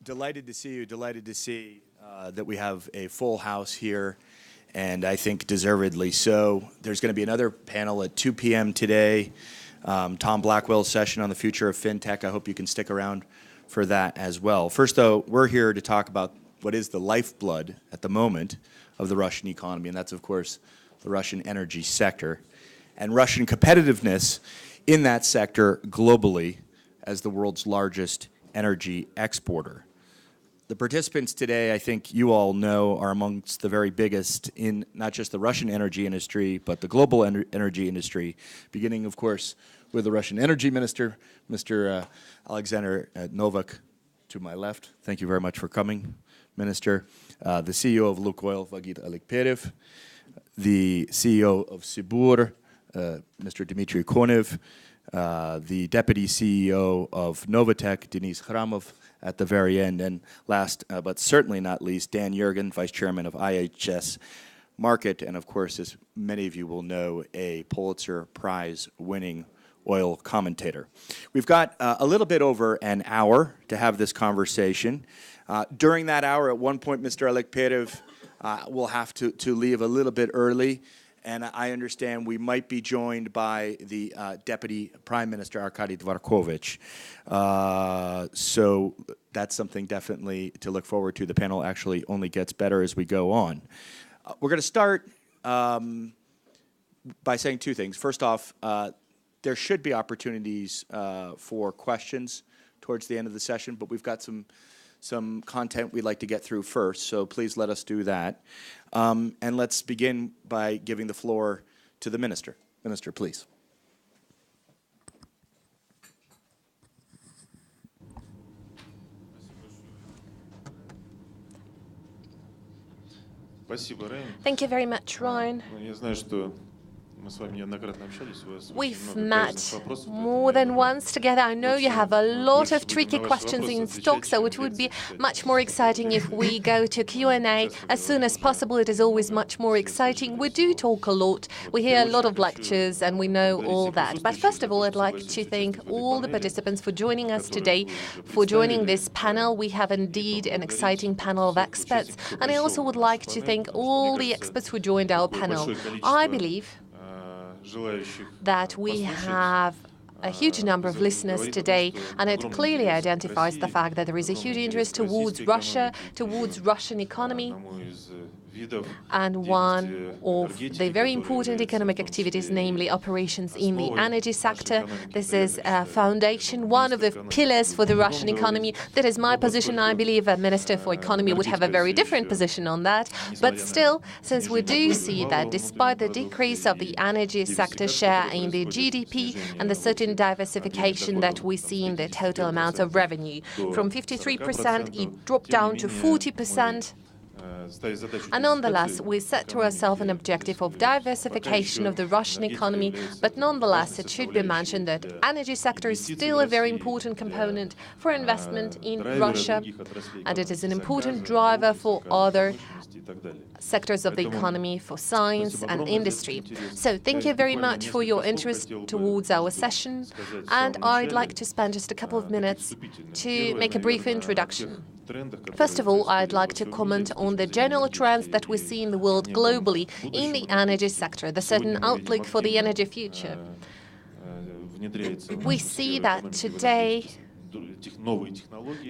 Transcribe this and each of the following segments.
Delighted to see you. Delighted to see that we have a full house here, and I think deservedly so. There's going to be another panel at 2 p.m. today. Tom Blackwell's session on the future of fintech. I hope you can stick around for that as well. First, though, we're here to talk about what is the lifeblood at the moment of the Russian economy, and that's, of course, the Russian energy sector and Russian competitiveness in that sector globally as the world's largest energy exporter. The participants today, I think you all know, are amongst the very biggest in not just the Russian energy industry, but the global energy industry, beginning, of course, with the Russian energy minister, Mr. Alexander Novak, to my left. Thank you very much for coming, Minister. The CEO of Lukoil, Vagit Alekperev, the CEO of Sibur, Mr. Dmitry Konev, the Deputy CEO of Novatek, Denis Khramov, at the very end, and last but certainly not least, Dan Yergin, Vice Chairman of IHS Markit, and of course, as many of you will know, a Pulitzer Prize-winning oil commentator. We've got a little bit over an hour to have this conversation. During that hour, at one point, Mr. Alekperev will have to leave a little bit early, and I understand we might be joined by the Deputy Prime Minister, Arkady Dvorkovich. So that's something definitely to look forward to. The panel actually only gets better as we go on. We're going to start by saying two things. First off, there should be opportunities for questions towards the end of the session, but we've got some content we'd like to get through first, so please let us do that. And let's begin by giving the floor to the Minister. Minister, please. Thank you very much, Ryan. We've met more than once together. I know you have a lot of tricky questions in stock, so it would be much more exciting if we go to Q&A as soon as possible. It is always much more exciting. We do talk a lot, we hear a lot of lectures, and we know all that. But first of all, I'd like to thank all the participants for joining us today, for joining this panel. We have indeed an exciting panel of experts, and I also would like to thank all the experts who joined our panel. I believe that we have a huge number of listeners today, and it clearly identifies the fact that there is a huge interest towards Russia, towards Russian economy, and one of the very important economic activities, namely operations in the energy sector. This is a foundation, one of the pillars for the Russian economy. That is my position. I believe a Minister for Economy would have a very different position on that. But still, since we do see that despite the decrease of the energy sector share in the GDP and the certain diversification that we see in the total amount of revenue, from 53% it dropped down to 40%. And nonetheless, we set to ourselves an objective of diversification of the Russian economy, but nonetheless, it should be mentioned that energy sector is still a very important component for investment in Russia, and it is an important driver for other sectors of the economy, for science and industry. So thank you very much for your interest towards our session, and I'd like to spend just a couple of minutes to make a brief introduction. First of all, I'd like to comment on the general trends that we see in the world globally in the energy sector, the certain outlook for the energy future. We see that today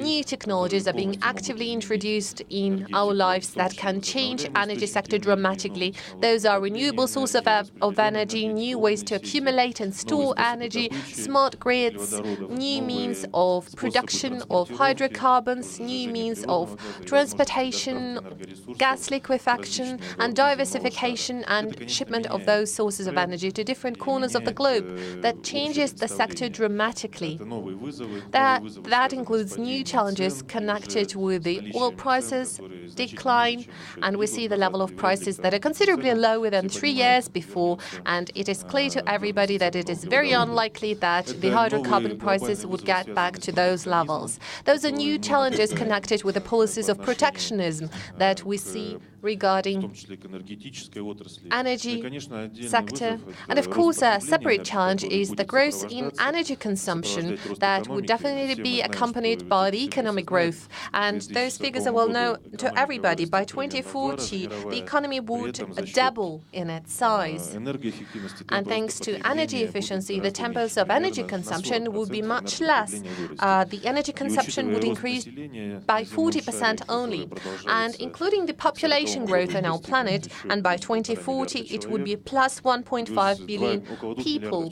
new technologies are being actively introduced in our lives that can change energy sector dramatically. Those are renewable sources of energy, new ways to accumulate and store energy, smart grids, new means of production of hydrocarbons, new means of transportation, gas liquefaction, and diversification and shipment of those sources of energy to different corners of the globe. That changes the sector dramatically. That includes new challenges connected with the oil prices decline, and we see the level of prices that are considerably lower than 3 years before, and it is clear to everybody that it is very unlikely that the hydrocarbon prices would get back to those levels. Those are new challenges connected with the policies of protectionism that we see regarding energy sector. And of course, a separate challenge is the growth in energy consumption that would definitely be accompanied by the economic growth. And those figures are well known to everybody. By 2040, the economy would double in its size. And thanks to energy efficiency, the tempos of energy consumption would be much less. The energy consumption would increase by 40% only. And including the population growth on our planet, and by 2040 it would be plus 1.5 billion people.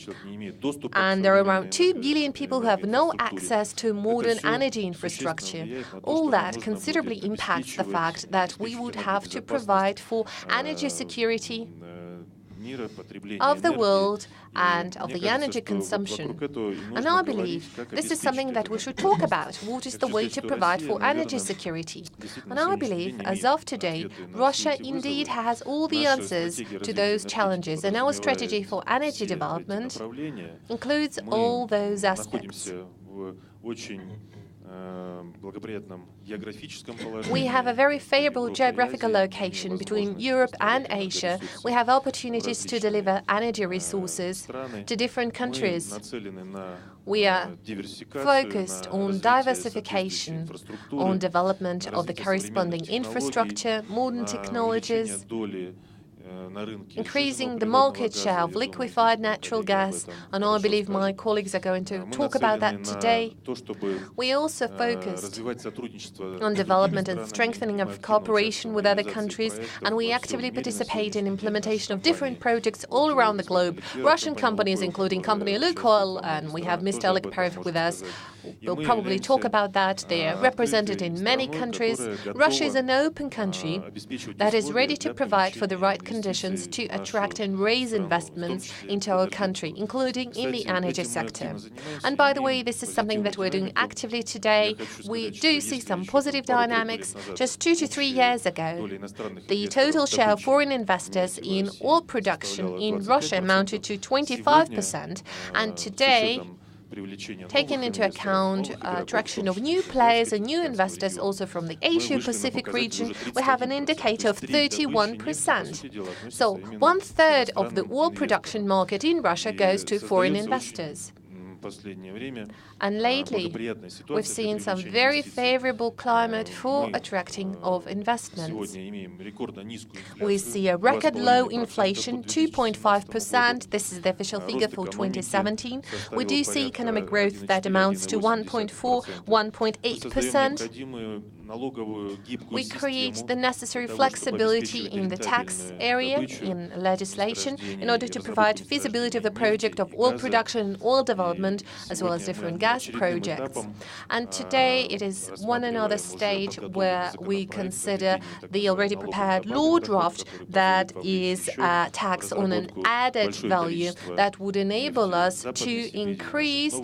And there are around 2 billion people who have no access to modern energy infrastructure. All that considerably impacts the fact that we would have to provide for energy security of the world and of the energy consumption. And I believe this is something that we should talk about. What is the way to provide for energy security? And I believe, as of today, Russia indeed has all the answers to those challenges, and our strategy for energy development includes all those aspects. We have a very favorable geographical location between Europe and Asia. We have opportunities to deliver energy resources to different countries. We are focused on diversification, on development of the corresponding infrastructure, modern technologies, increasing the market share of liquefied natural gas, and I believe my colleagues are going to talk about that today. We also focused on development and strengthening of cooperation with other countries, and we actively participate in implementation of different projects all around the globe. Russian companies, including company Lukoil, and we have Mr. Oleg Perev with us, will probably talk about that. They are represented in many countries. Russia is an open country that is ready to provide for the right conditions to attract and raise investments into our country, including in the energy sector. And by the way, this is something that we're doing actively today. We do see some positive dynamics. Just 2 to 3 years ago, the total share of foreign investors in oil production in Russia amounted to 25%, and today, taking into account attraction of new players and new investors also from the Asia-Pacific region, we have an indicator of 31%. So 1/3 of the oil production market in Russia goes to foreign investors. And lately, we've seen some very favorable climate for attracting of investments. We see a record low inflation, 2.5%. This is the official figure for 2017. We do see economic growth that amounts to 1.4, 1.8%. We create the necessary flexibility in the tax area, in legislation, in order to provide feasibility of the project of oil production and oil development, as well as different gas projects. And today it is one another stage where we consider the already prepared law draft that is a tax on an added value that would enable us to increase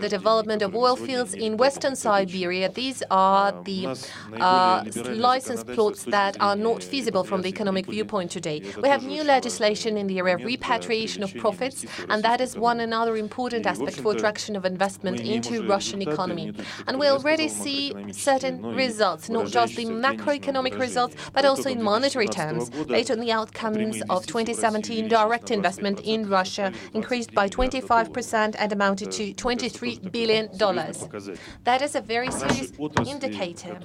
the development of oil fields in Western Siberia. These are the licensed plots that are not feasible from the economic viewpoint today. We have new legislation in the area of repatriation of profits, and that is one another important aspect for attraction of investment into Russian economy. And we already see certain results, not just the macroeconomic results, but also in monetary terms. Based on the outcomes of 2017, direct investment in Russia increased by 25% and amounted to $23 billion. That is a very serious indicator.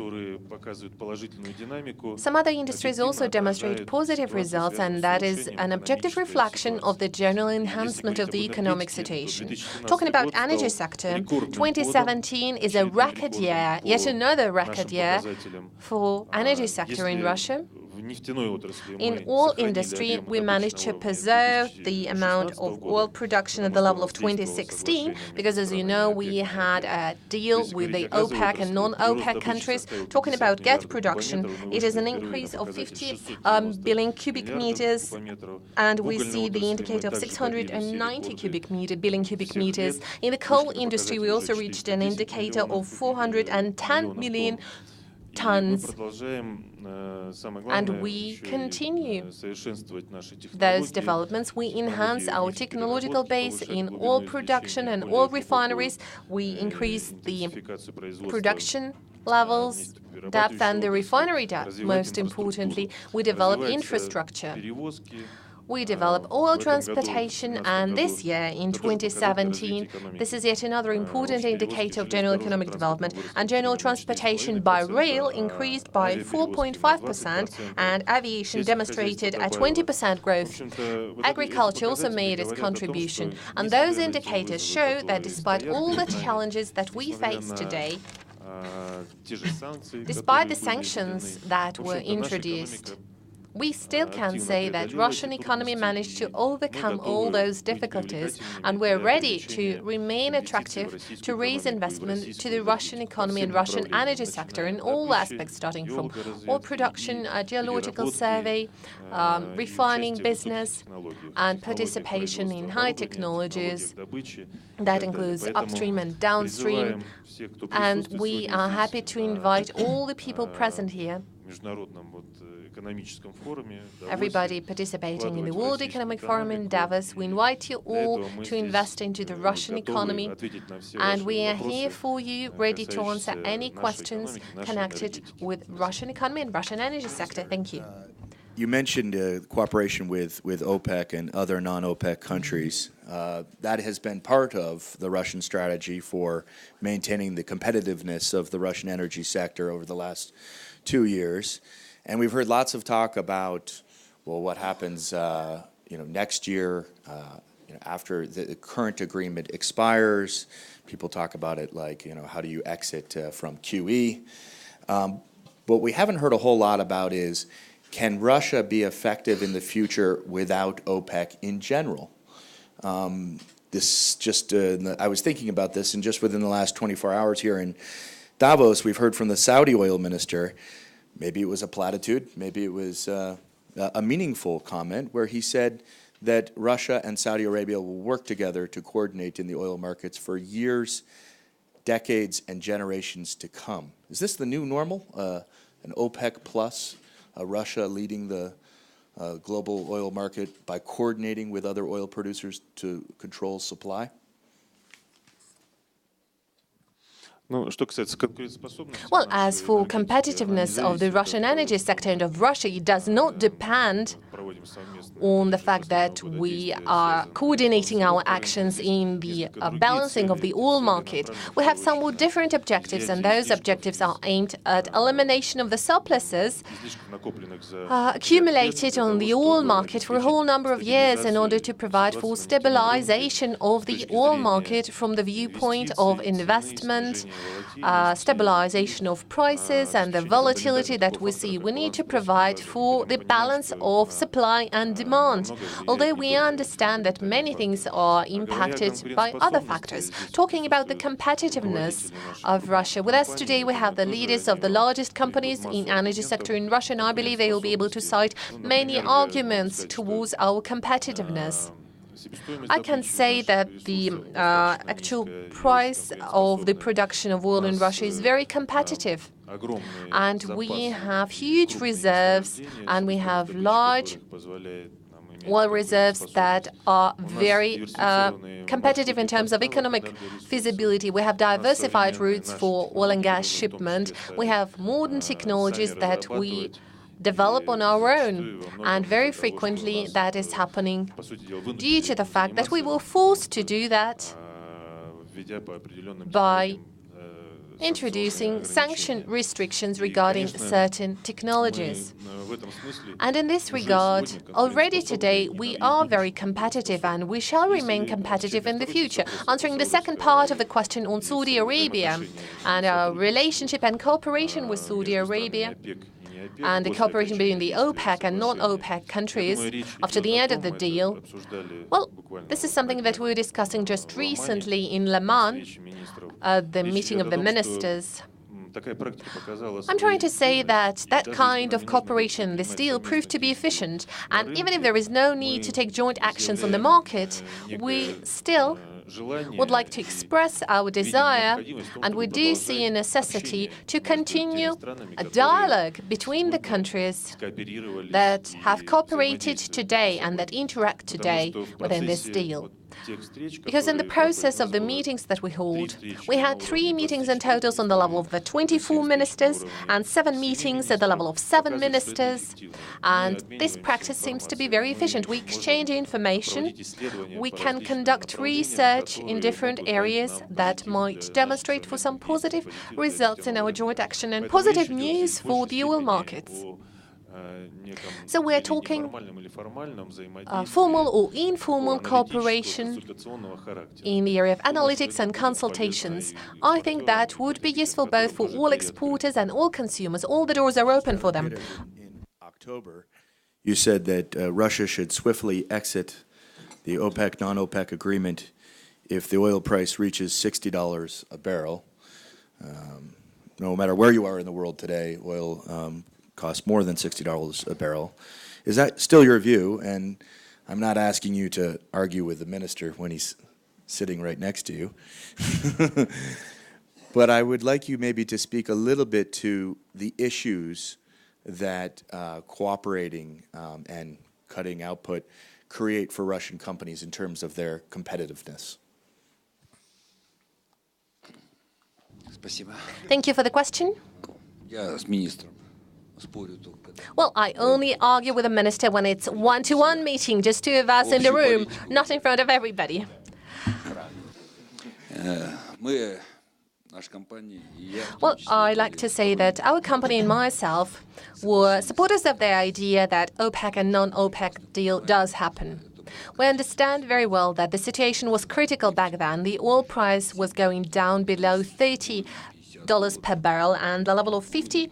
Some other industries also demonstrate positive results, and that is an objective reflection of the general enhancement of the economic situation. Talking about energy sector, 2017 is a record year, yet another record year for energy sector in Russia. In oil industry, we managed to preserve the amount of oil production at the level of 2016, because as you know, we had a deal with the OPEC and non-OPEC countries. Talking about gas production, it is an increase of 50 billion cubic meters, and we see the indicator of 690 billion cubic meters. In the coal industry, we also reached an indicator of 410 million tons. And we continue those developments. We enhance our technological base in oil production and oil refineries. We increase the production levels, depth, and the refinery depth. Most importantly, we develop infrastructure. We develop oil transportation, and this year, in 2017, this is yet another important indicator of general economic development. And general transportation by rail increased by 4.5%, and aviation demonstrated a 20% growth. Agriculture also made its contribution, and those indicators show that despite all the challenges that we face today, despite the sanctions that were introduced, we still can say that Russian economy managed to overcome all those difficulties, and we're ready to remain attractive, to raise investment to the Russian economy and Russian energy sector in all aspects, starting from oil production, geological survey, refining business, and participation in high technologies. That includes upstream and downstream. And we are happy to invite all the people present here, everybody participating in the World Economic Forum in Davos. We invite you all to invest into the Russian economy, and we are here for you, ready to answer any questions connected with Russian economy and Russian energy sector. Thank you. You mentioned cooperation with OPEC and other non-OPEC countries. That has been part of the Russian strategy for maintaining the competitiveness of the Russian energy sector over the last 2 years. And we've heard lots of talk about, well, what happens, next year, after the current agreement expires. People talk about it like, how do you exit from QE? What we haven't heard a whole lot about is, can Russia be effective in the future without OPEC in general? I was thinking about this, and just within the last 24 hours here in Davos, we've heard from the Saudi oil minister. Maybe it was a platitude, maybe it was a meaningful comment, where he said that Russia and Saudi Arabia will work together to coordinate in the oil markets for years, decades, and generations to come. Is this the new normal? An OPEC plus, Russia leading the global oil market by coordinating with other oil producers to control supply? Well, as for competitiveness of the Russian energy sector and of Russia, it does not depend on the fact that we are coordinating our actions in the balancing of the oil market. We have somewhat different objectives, and those objectives are aimed at elimination of the surpluses accumulated on the oil market for a whole number of years in order to provide for stabilization of the oil market from the viewpoint of investment, stabilization of prices, and the volatility that we see. We need to provide for the balance of supply and demand, although we understand that many things are impacted by other factors. Talking about the competitiveness of Russia, with us today we have the leaders of the largest companies in energy sector in Russia, and I believe they will be able to cite many arguments towards our competitiveness. I can say that the actual price of the production of oil in Russia is very competitive. And we have huge reserves, and we have large oil reserves that are very competitive in terms of economic feasibility. We have diversified routes for oil and gas shipment. We have modern technologies that we develop on our own, and very frequently that is happening due to the fact that we were forced to do that by introducing sanction restrictions regarding certain technologies. And in this regard, already today we are very competitive, and we shall remain competitive in the future. Answering the second part of the question on Saudi Arabia and our relationship and cooperation with Saudi Arabia, and the cooperation between the OPEC and non-OPEC countries after the end of the deal, well, this is something that we were discussing just recently in Le Mans, the meeting of the ministers. I'm trying to say that that kind of cooperation, this deal, proved to be efficient. And even if there is no need to take joint actions on the market, we still would like to express our desire, and we do see a necessity to continue a dialogue between the countries that have cooperated today and that interact today within this deal. Because in the process of the meetings that we hold, we had 3 meetings in total on the level of the 24 ministers and 7 meetings at the level of 7 ministers. And this practice seems to be very efficient. We exchange information. We can conduct research in different areas that might demonstrate for some positive results in our joint action and positive news for the oil markets. So we're talking formal or informal cooperation in the area of analytics and consultations. I think that would be useful both for all exporters and all consumers. All the doors are open for them. In October, you said that Russia should swiftly exit the OPEC, non-OPEC agreement if the oil price reaches $60 a barrel. No matter where you are in the world today, oil costs more than $60 a barrel. Is that still your view? And I'm not asking you to argue with the minister when he's sitting right next to you. But I would like you maybe to speak a little bit to the issues that cooperating and cutting output create for Russian companies in terms of their competitiveness. Thank you for the question. Well, I only argue with a minister when it's one-to-one meeting, just 2 of us in the room, not in front of everybody. Well, I like to say that our company and myself were supporters of the idea that OPEC and non-OPEC deal does happen. We understand very well that the situation was critical back then. The oil price was going down below $30 per barrel, and the level of $50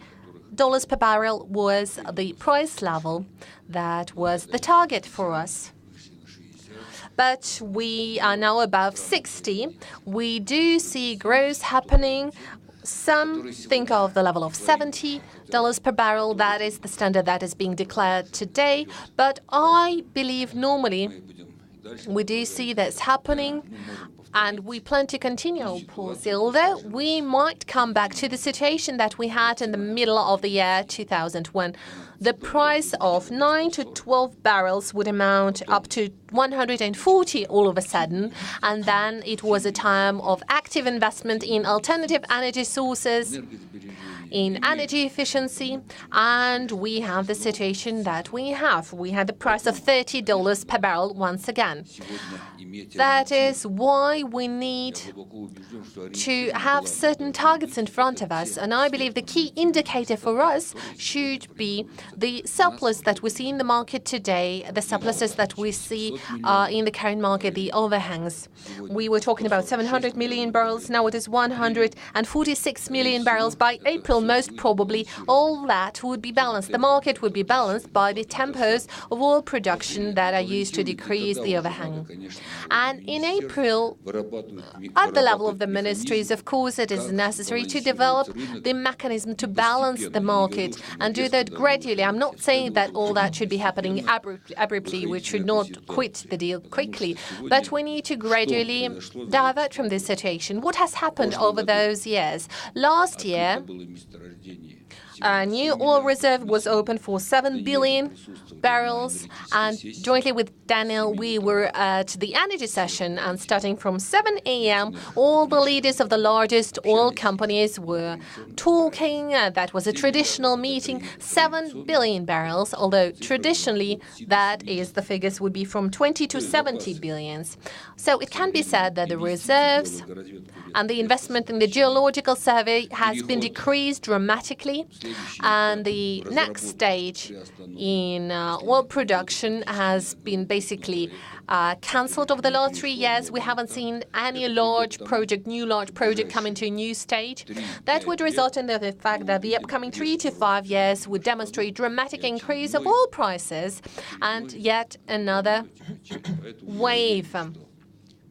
per barrel was the price level that was the target for us. But we are now above 60. We do see growth happening. Some think of the level of $70 per barrel. That is the standard that is being declared today. But I believe normally we do see this happening, and we plan to continue our policy, although we might come back to the situation that we had in the middle of the year 2000, when the price of 9 to 12 barrels would amount up to 140 all of a sudden, and then it was a time of active investment in alternative energy sources, in energy efficiency, and we have the situation that we have. We had the price of $30 per barrel once again. That is why we need to have certain targets in front of us, and I believe the key indicator for us should be the surplus that we see in the market today, the surpluses that we see in the current market, the overhangs. We were talking about 700 million barrels, now it is 146 million barrels. By April, most probably, all that would be balanced. The market would be balanced by the tempos of oil production that are used to decrease the overhang. And in April, at the level of the ministries, of course, it is necessary to develop the mechanism to balance the market and do that gradually. I'm not saying that all that should be happening abruptly. We should not quit the deal quickly, but we need to gradually divert from this situation. What has happened over those years? Last year, a new oil reserve was opened for 7 billion barrels, and jointly with Daniel, we were at the energy session, and starting from 7 a.m., all the leaders of the largest oil companies were talking. That was a traditional meeting, 7 billion barrels, although traditionally that is the figures would be from 20 to 70 billions. So it can be said that the reserves and the investment in the geological survey has been decreased dramatically, and the next stage in oil production has been basically cancelled over the last 3 years. We haven't seen any new large project come into a new stage. That would result in the fact that the upcoming 3 to 5 years would demonstrate dramatic increase of oil prices and yet another wave.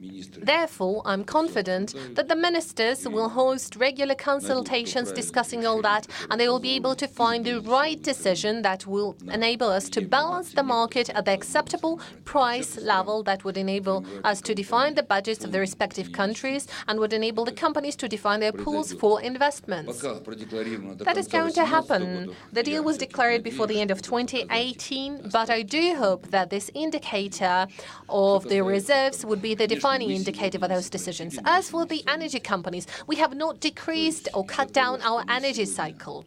Therefore, I'm confident that the ministers will host regular consultations discussing all that, and they will be able to find the right decision that will enable us to balance the market at the acceptable price level that would enable us to define the budgets of the respective countries and would enable the companies to define their pools for investments. That is going to happen. The deal was declared before the end of 2018, but I do hope that this indicator of the reserves would be the defining indicator for those decisions. As for the energy companies, we have not decreased or cut down our energy cycle.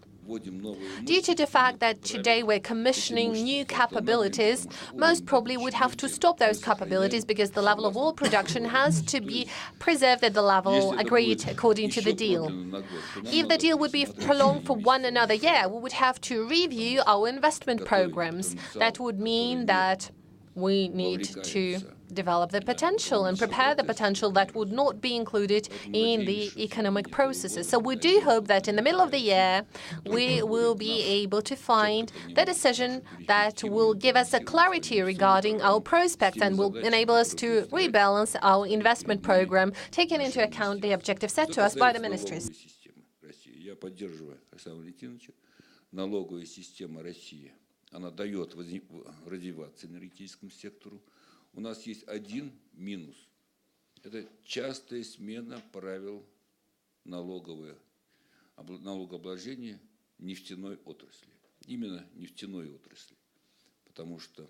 Due to the fact that today we're commissioning new capabilities, most probably would have to stop those capabilities because the level of oil production has to be preserved at the level agreed according to the deal. If the deal would be prolonged for one another year, we would have to review our investment programs. That would mean that we need to develop the potential and prepare the potential that would not be included in the economic processes. So we do hope that in the middle of the year, we will be able to find the decision that will give us a clarity regarding our prospects and will enable us to rebalance our investment program, taking into account the objectives set to us by the ministries. Она дает развиваться энергетическому сектору. У нас есть один минус. Это частая смена правил налогообложения нефтяной отрасли. Именно нефтяной отрасли. Потому что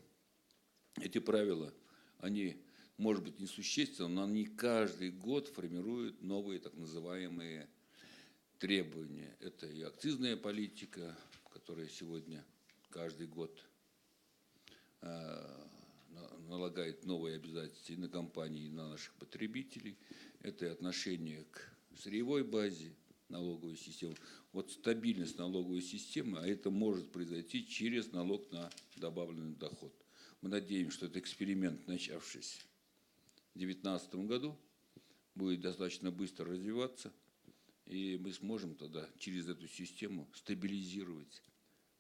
эти правила, они, может быть, несущественны, но они каждый год формируют новые так называемые требования. Это и акцизная политика, которая сегодня каждый год налагает новые обязательства и на компании, и на наших потребителей. Это и отношение к сырьевой базе, налоговой системы. Вот стабильность налоговой системы, а это может произойти через налог на добавленный доход. Мы надеемся, что этот эксперимент, начавшийся в 2019 году, будет достаточно быстро развиваться, и мы сможем тогда через эту систему стабилизировать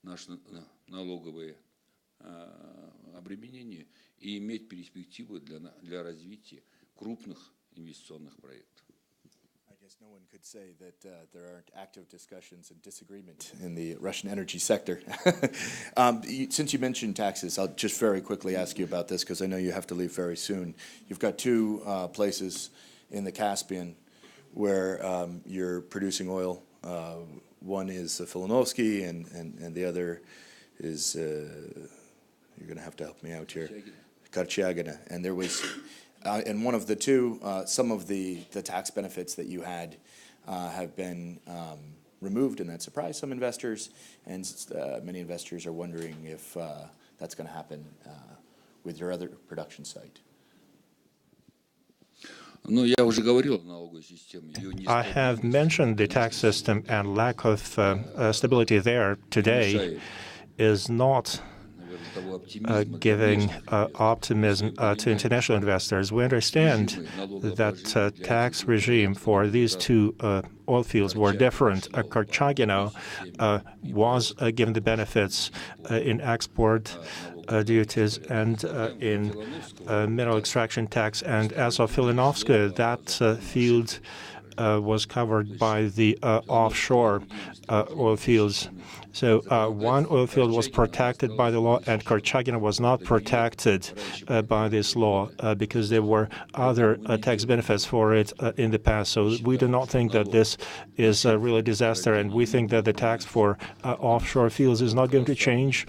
наше налоговое обременение и иметь перспективы для развития крупных инвестиционных проектов. I guess no one could say that there aren't active discussions and disagreement in the Russian energy sector. Since you mentioned taxes, I'll just very quickly ask you about this because I know you have to leave very soon. You've got two places in the Caspian where you're producing oil. One is Filanovsky, and the other is, you're going to have to help me out here, Karchagina. And there was, in one of the two, some of the tax benefits that you had have been removed, and that surprised some investors. And many investors are wondering if that's going to happen with your other production site. I have mentioned the tax system, and lack of stability there today is not giving optimism to international investors. We understand that tax regime for these two oil fields were different. Karchagina was given the benefits in export duties and in mineral extraction tax. And as of Filanovsky, that field was covered by the offshore oil fields. So one oil field was protected by the law, and Karchagina was not protected by this law because there were other tax benefits for it in the past. So we do not think that this is a real disaster, and we think that the tax for offshore fields is not going to change.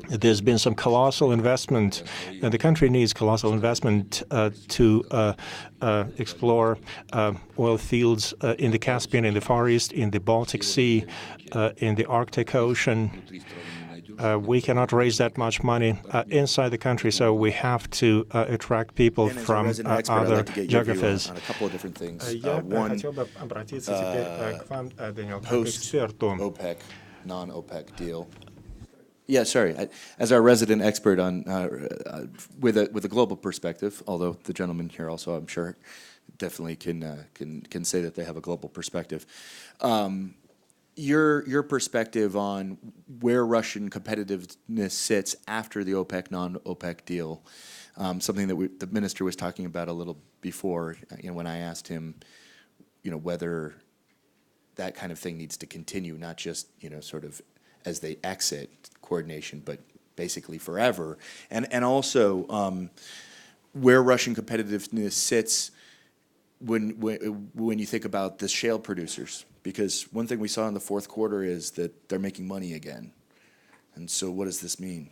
There's been some colossal investment, and the country needs colossal investment to explore oil fields in the Caspian, in the Far East, in the Baltic Sea, in the Arctic Ocean. We cannot raise that much money inside the country, so we have to attract people from other geographies. On a couple of different things. One, post-OPEC, non-OPEC deal. Yeah, sorry. As our resident expert on with a global perspective, although the gentleman here also, I'm sure, definitely can say that they have a global perspective. Your perspective on where Russian competitiveness sits after the OPEC non-OPEC deal. something that the minister was talking about a little before, when I asked him, whether that kind of thing needs to continue, not just, sort of as they exit coordination, but basically forever. And also where Russian competitiveness sits when you think about the shale producers. Because one thing we saw in the fourth quarter is that they're making money again. And so what does this mean?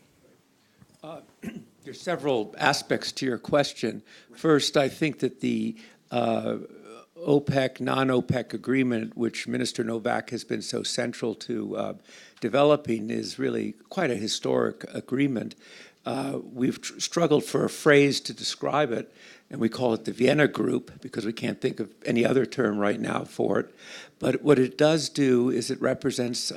There's several aspects to your question. First, I think that the OPEC, non-OPEC agreement, which Minister Novak has been so central to developing, is really quite a historic agreement. We've struggled for a phrase to describe it, and we call it the Vienna Group because we can't think of any other term right now for it. But what it does do is it represents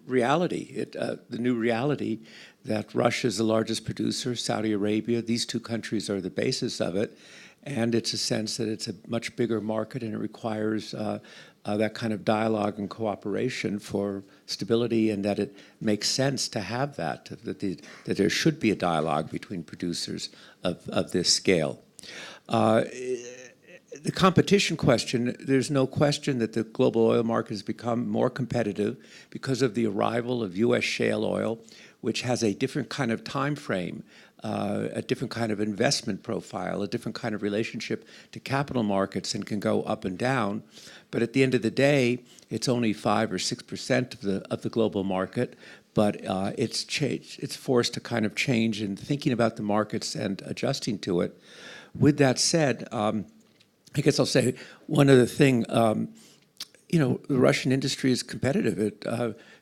reality, the new reality that Russia is the largest producer, Saudi Arabia. These two countries are the basis of it. And it's a sense that it's a much bigger market and it requires that kind of dialogue and cooperation for stability, and that it makes sense to have that there should be a dialogue between producers of this scale. The competition question, there's no question that the global oil market has become more competitive because of the arrival of U.S. shale oil, which has a different kind of time frame, a different kind of investment profile, a different kind of relationship to capital markets, and can go up and down. But at the end of the day, it's only 5 or 6% of the global market. But it's changed. It's forced to kind of change in thinking about the markets and adjusting to it. With that said, I guess I'll say one other thing. The Russian industry is competitive.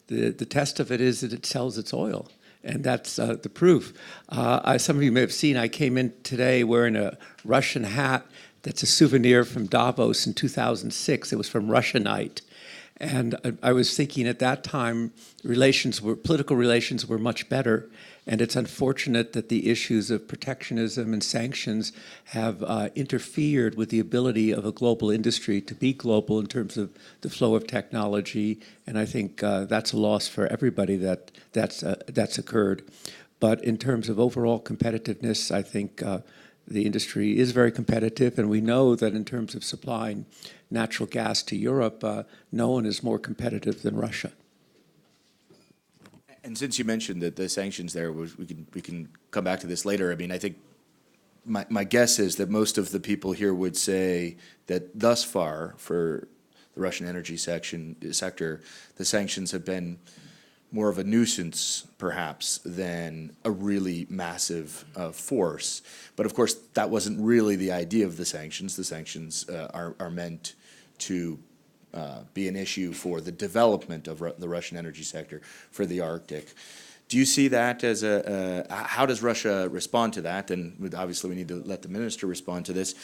The test of it is that it sells its oil, and that's the proof. Some of you may have seen I came in today wearing a Russian hat that's a souvenir from Davos in 2006. It was from Russianite. And I was thinking at that time, political relations were much better. And it's unfortunate that the issues of protectionism and sanctions have interfered with the ability of a global industry to be global in terms of the flow of technology. And I think that's a loss for everybody that's occurred. But in terms of overall competitiveness, I think the industry is very competitive. And we know that in terms of supplying natural gas to Europe, no one is more competitive than Russia. And since you mentioned that the sanctions there, we can come back to this later. I mean, I think my guess is that most of the people here would say that thus far, for the Russian energy sector, the sanctions have been more of a nuisance, perhaps, than a really massive force. But of course, that wasn't really the idea of the sanctions. The sanctions are meant to be an issue for the development of the Russian energy sector for the Arctic. Do you see that as how does Russia respond to that? And obviously we need to let the minister respond to this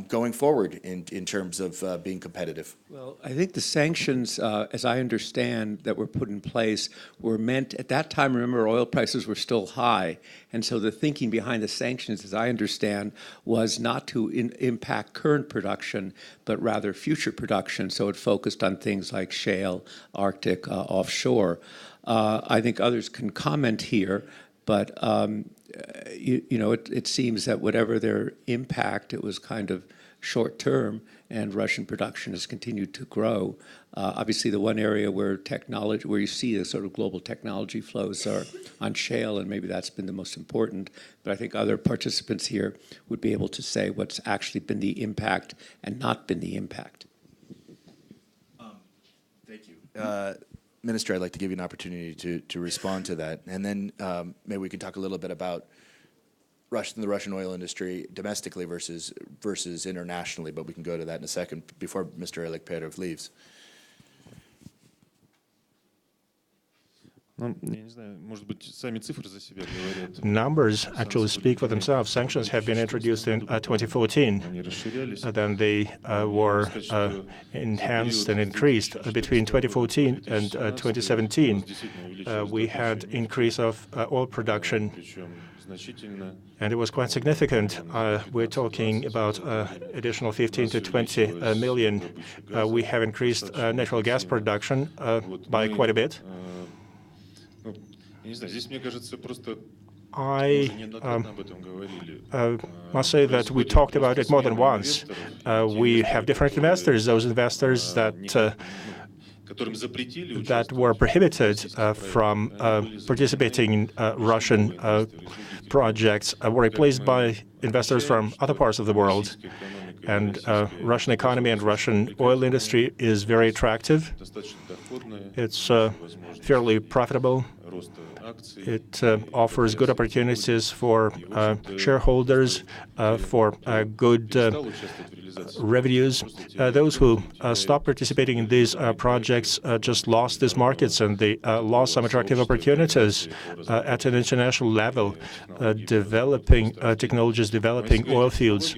going forward in terms of being competitive. Well, I think the sanctions, as I understand, that were put in place were meant, at that time, remember, oil prices were still high. And so the thinking behind the sanctions, as I understand, was not to impact current production, but rather future production. So it focused on things like shale, Arctic, offshore. I think others can comment here, but it seems that whatever their impact, it was kind of short-term, and Russian production has continued to grow. Obviously, the one area where you see the sort of global technology flows are on shale, and maybe that's been the most important. But I think other participants here would be able to say what's actually been the impact and not been the impact. Thank you. Minister, I'd like to give you an opportunity to respond to that. And then maybe we can talk a little bit about the Russian oil industry domestically versus internationally, but we can go to that in a second before Mr. Oleg Perov leaves. Numbers actually speak for themselves. Sanctions have been introduced in 2014. Then they were enhanced and increased between 2014 and 2017. We had increase of oil production, and it was quite significant. We're talking about additional 15 to 20 million. We have increased natural gas production by quite a bit. I must say that we talked about it more than once. We have different investors, those investors that were prohibited from participating in Russian projects were replaced by investors from other parts of the world. And Russian economy and Russian oil industry is very attractive. It's fairly profitable. It offers good opportunities for shareholders, for good revenues. Those who stopped participating in these projects just lost these markets, and they lost some attractive opportunities at an international level, developing technologies, developing oil fields.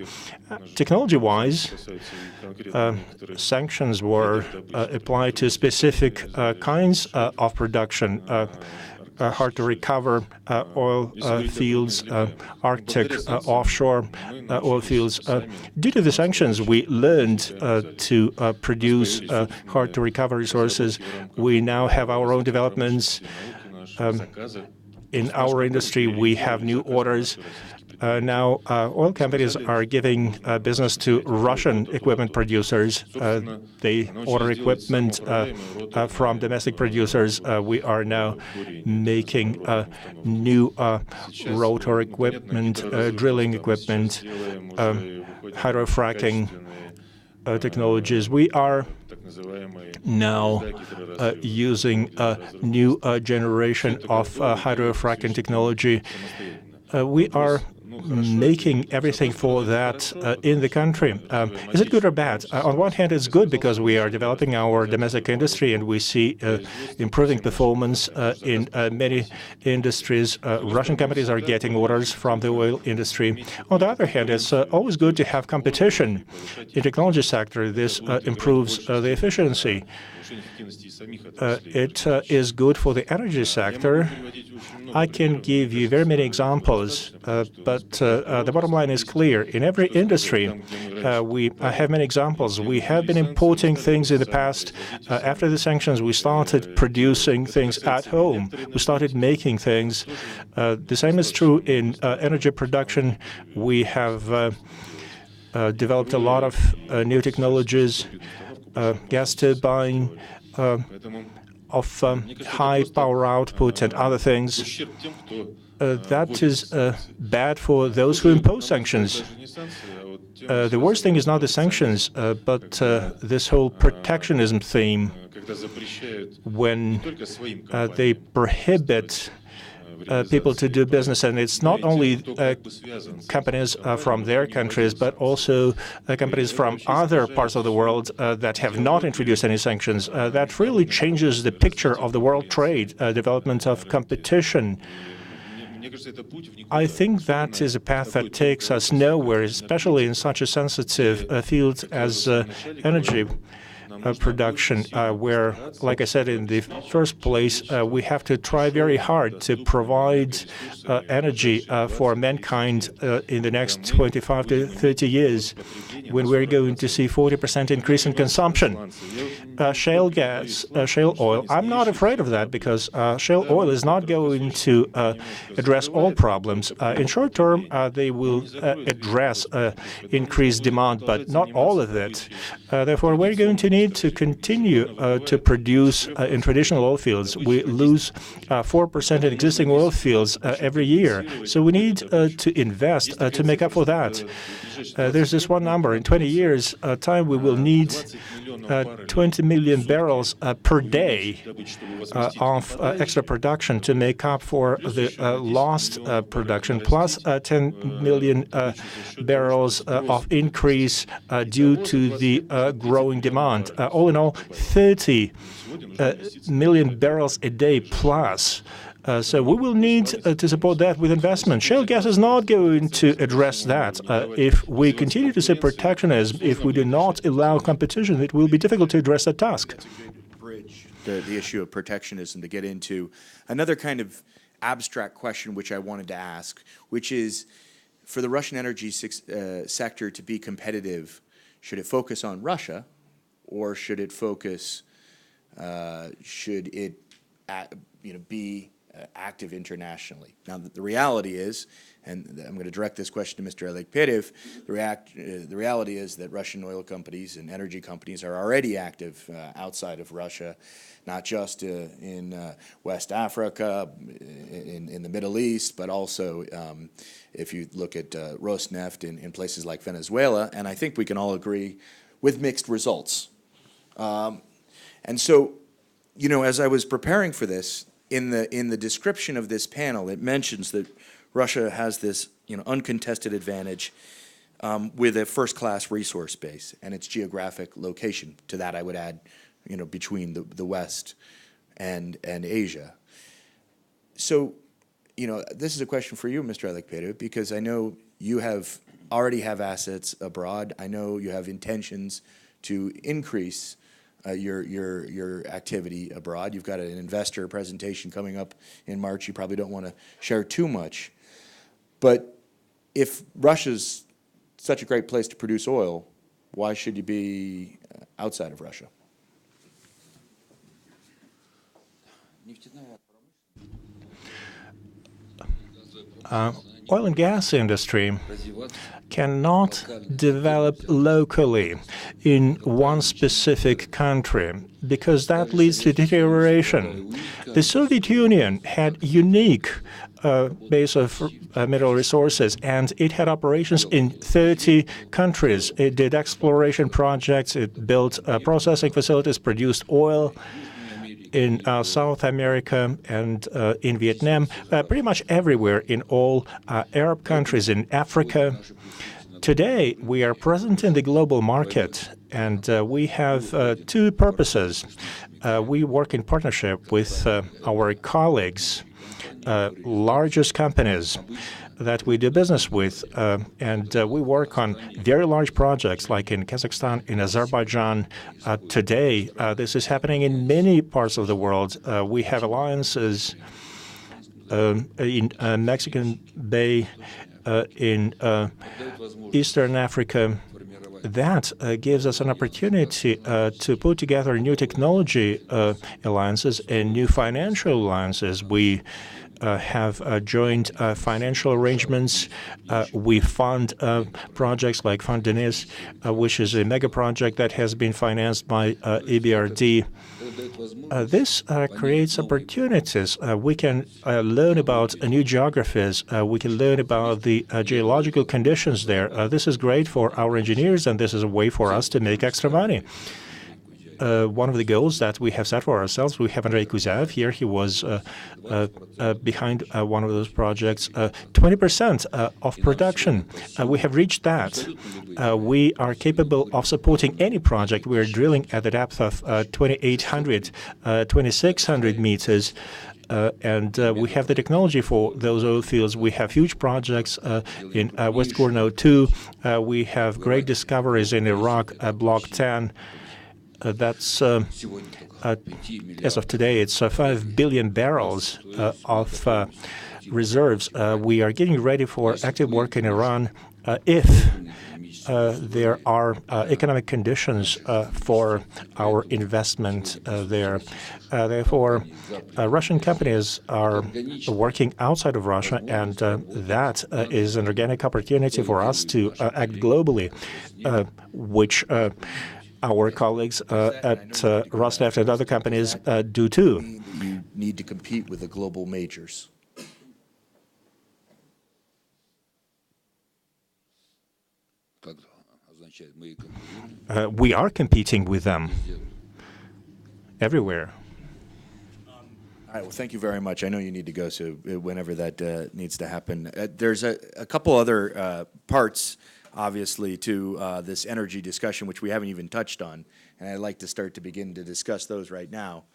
Technology-wise, sanctions were applied to specific kinds of production, hard to recover oil fields, Arctic offshore oil fields. Due to the sanctions, we learned to produce hard to recover resources. We now have our own developments. In our industry, we have new orders. Now, oil companies are giving business to Russian equipment producers. They order equipment from domestic producers. We are now making new rotor equipment, drilling equipment, hydrofracking technologies. We are now using a new generation of hydrofracking technology. We are making everything for that in the country. Is it good or bad? On one hand, it's good because we are developing our domestic industry and we see improving performance in many industries. Russian companies are getting orders from the oil industry. On the other hand, it's always good to have competition. In the technology sector, this improves the efficiency. It is good for the energy sector. I can give you very many examples, but the bottom line is clear. In every industry, we have many examples. We have been importing things in the past. After the sanctions, we started producing things at home. We started making things. The same is true in energy production. We have developed a lot of new technologies, gas turbine, of high power output and other things. That is bad for those who impose sanctions. The worst thing is not the sanctions, but this whole protectionism theme, when they prohibit people to do business, and it's not only companies from their countries, but also companies from other parts of the world that have not introduced any sanctions. That really changes the picture of the world trade, development of competition. I think that is a path that takes us nowhere, especially in such a sensitive field as energy production, where, like I said in the first place, we have to try very hard to provide energy for mankind in the next 25 to 30 years, when we're going to see 40% increase in consumption. Shale gas, shale oil, I'm not afraid of that because shale oil is not going to address all problems. In short term, they will address increased demand, but not all of it. Therefore, we're going to need to continue to produce in traditional oil fields. We lose 4% in existing oil fields every year. So we need to invest to make up for that. There's this one number. In 20 years' time, we will need 20 million barrels per day of extra production to make up for the lost production, plus 10 million barrels of increase due to the growing demand. All in all, 30 million barrels a day plus. So we will need to support that with investment. Shale gas is not going to address that. If we continue to say protectionism, if we do not allow competition, it will be difficult to address that task. Bridge the issue of protectionism to get into another kind of abstract question which I wanted to ask, which is, for the Russian energy sector to be competitive, should it focus on Russia, or should it focus, be active internationally. Now, the reality is, and I'm going to direct this question to Mr. Elekperev, the reality is that Russian oil companies and energy companies are already active outside of Russia, not just in West Africa, in the Middle East, but also if you look at Rosneft in places like Venezuela, and I think we can all agree with mixed results. And so, you know, as I was preparing for this, in the description of this panel, it mentions that Russia has this, you know, uncontested advantage with a first-class resource base and its geographic location. To that, I would add, you know, between the West and Asia. So, you know, this is a question for you, Mr. Elekperev, because I know you already have assets abroad. I know you have intentions to increase your activity abroad. You've got an investor presentation coming up in March. You probably don't want to share too much. But if Russia's such a great place to produce oil, why should you be outside of Russia? Oil and gas industry cannot develop locally in one specific country because that leads to deterioration. The Soviet Union had unique base of mineral resources, and it had operations in 30 countries. It did exploration projects, it built processing facilities, produced oil in South America and in Vietnam, pretty much everywhere in all Arab countries, in Africa. Today, we are present in the global market, and we have two purposes. We work in partnership with our colleagues, largest companies that we do business with, and we work on very large projects like in Kazakhstan, in Azerbaijan. Today, this is happening in many parts of the world. We have alliances in Mexican Bay, in Eastern Africa. That gives us an opportunity to put together new technology alliances and new financial alliances. We have joint financial arrangements. We fund projects like Fund Denis, which is a mega project that has been financed by EBRD. This creates opportunities. We can learn about new geographies. We can learn about the geological conditions there. This is great for our engineers, and this is a way for us to make extra money. One of the goals that we have set for ourselves, we have Andrei Kuzaev here. He was behind one of those projects. 20% of production, we have reached that. We are capable of supporting any project. We are drilling at the depth of 2,800, 2,600 meters. And we have the technology for those oil fields. We have huge projects in West Gorno 2. We have great discoveries in Iraq, Block 10. That's, as of today, it's 5 billion barrels of reserves. We are getting ready for active work in Iran if there are economic conditions for our investment there. Therefore, Russian companies are working outside of Russia, and that is an organic opportunity for us to act globally, which our colleagues at Rosneft and other companies do too. You need to compete with the global majors. We are competing with them everywhere. All right, well, thank you very much. I know you need to go, so whenever that needs to happen. There's a couple other parts, obviously, to this energy discussion, which we haven't even touched on, and I'd like to begin to discuss those right now.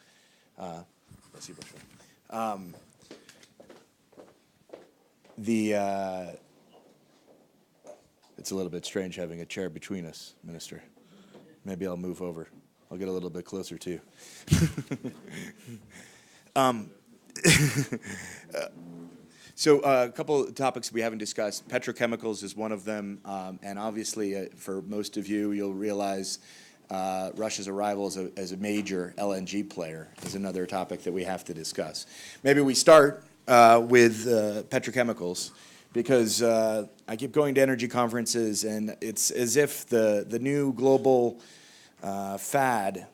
It's a little bit strange having a chair between us, Minister. Maybe I'll move over. I'll get a little bit closer to you. So a couple of topics we haven't discussed. Petrochemicals is one of them, and obviously for most of you, you'll realize Russia's arrival as a major LNG player is another topic that we have to discuss. Maybe we start with petrochemicals, because I keep going to energy conferences, and it's as if the new global fad,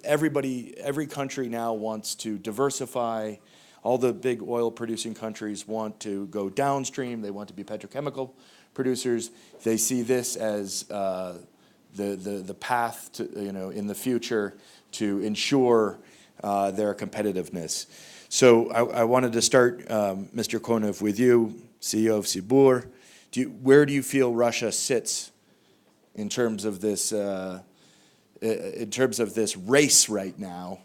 every country now wants to diversify. All the big oil-producing countries want to go downstream. They want to be petrochemical producers. They see this as the path to, in the future to ensure their competitiveness. So I wanted to start, Mr. Konov, with you, CEO of Sibur. Where do you feel Russia sits in terms of this race right now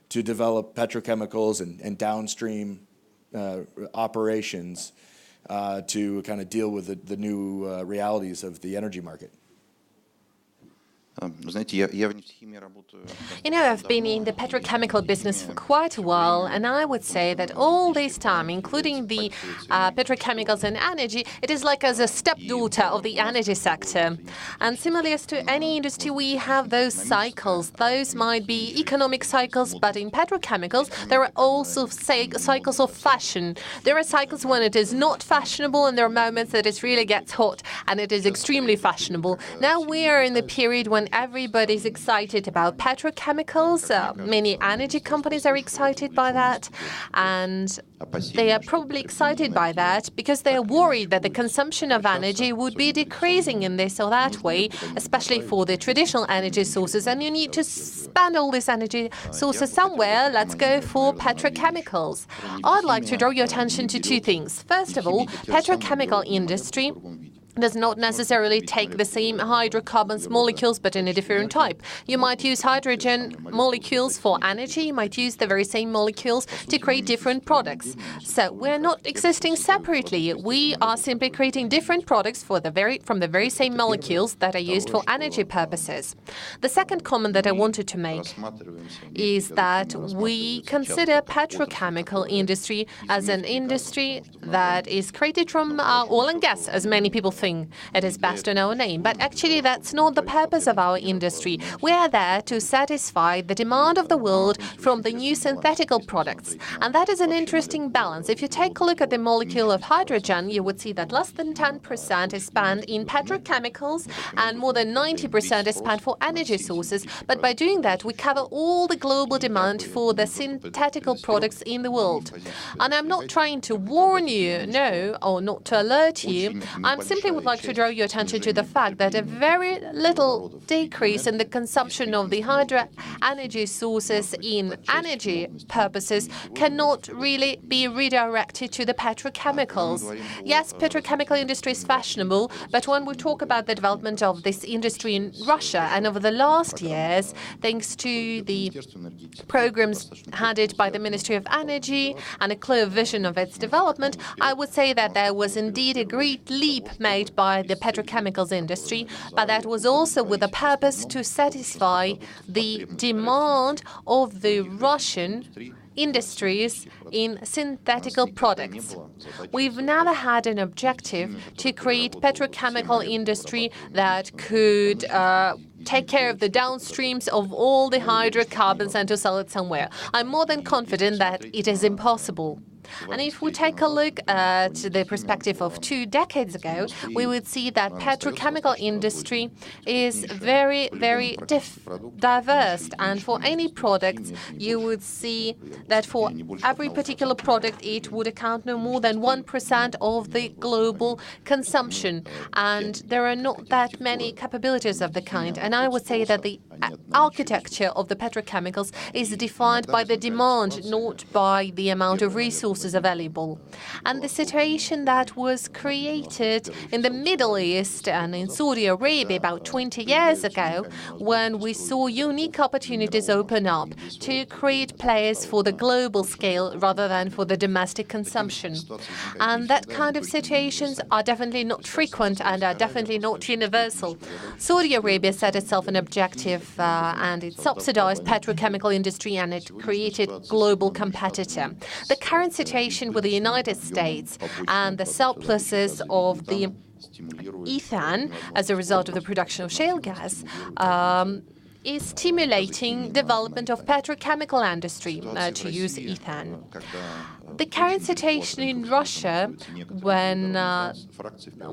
to develop petrochemicals and downstream operations to kind of deal with the new realities of the energy market? I've been in the petrochemical business for quite a while, and I would say that all this time, including the petrochemicals and energy, it is like as a stepdaughter of the energy sector. And similarly as to any industry, we have those cycles. Those might be economic cycles, but in petrochemicals, there are also cycles of fashion. There are cycles when it is not fashionable, and there are moments that it really gets hot, and it is extremely fashionable. Now we are in the period when everybody's excited about petrochemicals. Many energy companies are excited by that, and they are probably excited by that because they are worried that the consumption of energy would be decreasing in this or that way, especially for the traditional energy sources. And you need to spend all these energy sources somewhere. Let's go for petrochemicals. I'd like to draw your attention to two things. First of all, petrochemical industry does not necessarily take the same hydrocarbons molecules, but in a different type. You might use hydrogen molecules for energy. You might use the very same molecules to create different products. So we're not existing separately. We are simply creating different products from the very same molecules that are used for energy purposes. The second comment that I wanted to make is that we consider petrochemical industry as an industry that is created from oil and gas, as many people think it is best to know a name. But actually, that's not the purpose of our industry. We are there to satisfy the demand of the world from the new synthetical products. And that is an interesting balance. If you take a look at the molecule of hydrogen, you would see that less than 10% is spent in petrochemicals and more than 90% is spent for energy sources. But by doing that, we cover all the global demand for the synthetical products in the world. And I'm not trying to warn you, no, or not to alert you. I'm simply would like to draw your attention to the fact that a very little decrease in the consumption of the hydro energy sources in energy purposes cannot really be redirected to the petrochemicals. Yes, petrochemical industry is fashionable, but when we talk about the development of this industry in Russia, and over the last years, thanks to the programs handed by the Ministry of Energy and a clear vision of its development, I would say that there was indeed a great leap made by the petrochemicals industry, but that was also with a purpose to satisfy the demand of the Russian industries in synthetical products. We've never had an objective to create petrochemical industry that could take care of the downstreams of all the hydrocarbons and to sell it somewhere. I'm more than confident that it is impossible. And if we take a look at the perspective of 2 decades ago, we would see that petrochemical industry is very, very diverse. And for any product, you would see that for every particular product, it would account no more than 1% of the global consumption. And there are not that many capabilities of the kind. And I would say that the architecture of the petrochemicals is defined by the demand, not by the amount of resources available. And the situation that was created in the Middle East and in Saudi Arabia about 20 years ago, when we saw unique opportunities open up to create players for the global scale rather than for the domestic consumption. And that kind of situations are definitely not frequent and are definitely not universal. Saudi Arabia set itself an objective and it subsidized petrochemical industry and it created global competitor. The current situation with the United States and the surpluses of the ethane as a result of the production of shale gas is stimulating development of petrochemical industry to use ethane. The current situation in Russia, when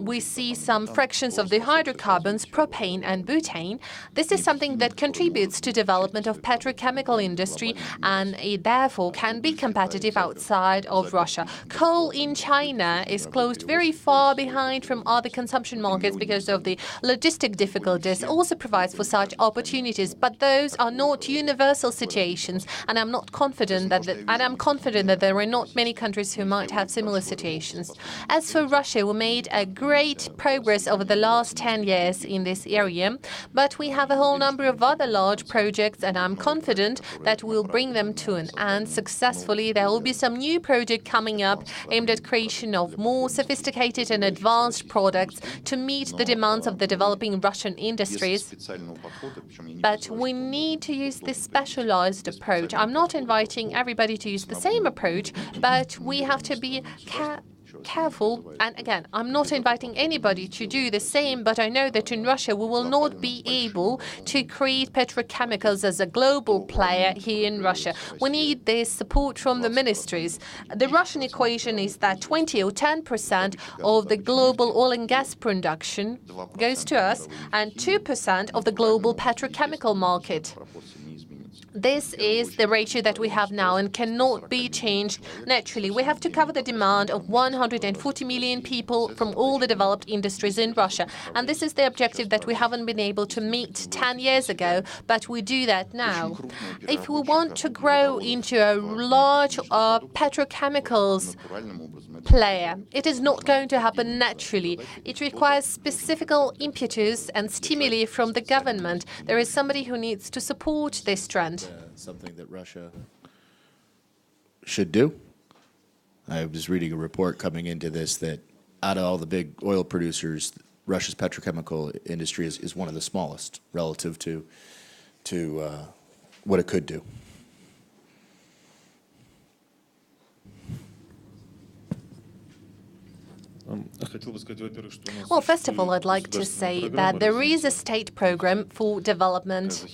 we see some fractions of the hydrocarbons, propane and butane, this is something that contributes to development of petrochemical industry, and it therefore can be competitive outside of Russia. Coal in China is closed very far behind from other consumption markets because of the logistic difficulties, also provides for such opportunities, but those are not universal situations, and I'm confident that there are not many countries who might have similar situations. As for Russia, we made a great progress over the last 10 years in this area, but we have a whole number of other large projects, and I'm confident that we'll bring them to an end successfully. There will be some new project coming up aimed at creation of more sophisticated and advanced products to meet the demands of the developing Russian industries. But we need to use this specialized approach. I'm not inviting everybody to use the same approach, but we have to be careful. And again, I'm not inviting anybody to do the same, but I know that in Russia we will not be able to create petrochemicals as a global player here in Russia. We need this support from the ministries. The Russian equation is that 20 or 10% of the global oil and gas production goes to us, and 2% of the global petrochemical market. This is the ratio that we have now and cannot be changed naturally. We have to cover the demand of 140 million people from all the developed industries in Russia. And this is the objective that we haven't been able to meet 10 years ago, but we do that now. If we want to grow into a large petrochemicals player, it is not going to happen naturally. It requires specific impetus and stimuli from the government. There is somebody who needs to support this trend. Something that Russia should do. I was reading a report coming into this that out of all the big oil producers, Russia's petrochemical industry is one of the smallest relative to what it could do. Well, first of all, I'd like to say that there is a state program for development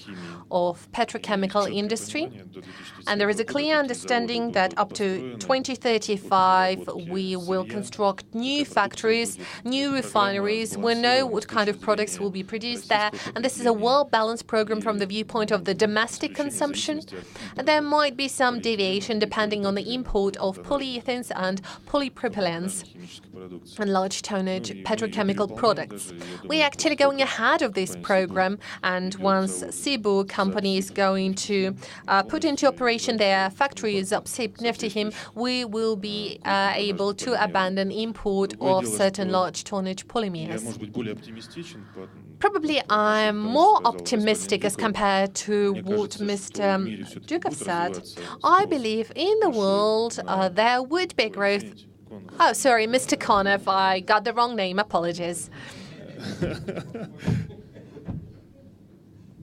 of petrochemical industry, and there is a clear understanding that up to 2035 we will construct new factories, new refineries. We know what kind of products will be produced there, and this is a well-balanced program from the viewpoint of the domestic consumption. And there might be some deviation depending on the import of polyethylenes and polypropylenes and large tonnage petrochemical products. We're actually going ahead of this program, and once Sibu company is going to put into operation their factories up Neftekhim, we will be able to abandon import of certain large tonnage polymers. Probably I'm more optimistic as compared to what Mr. Dukov said. I believe in the world there would be growth. Oh, sorry, Mr. Konov, I got the wrong name. Apologies.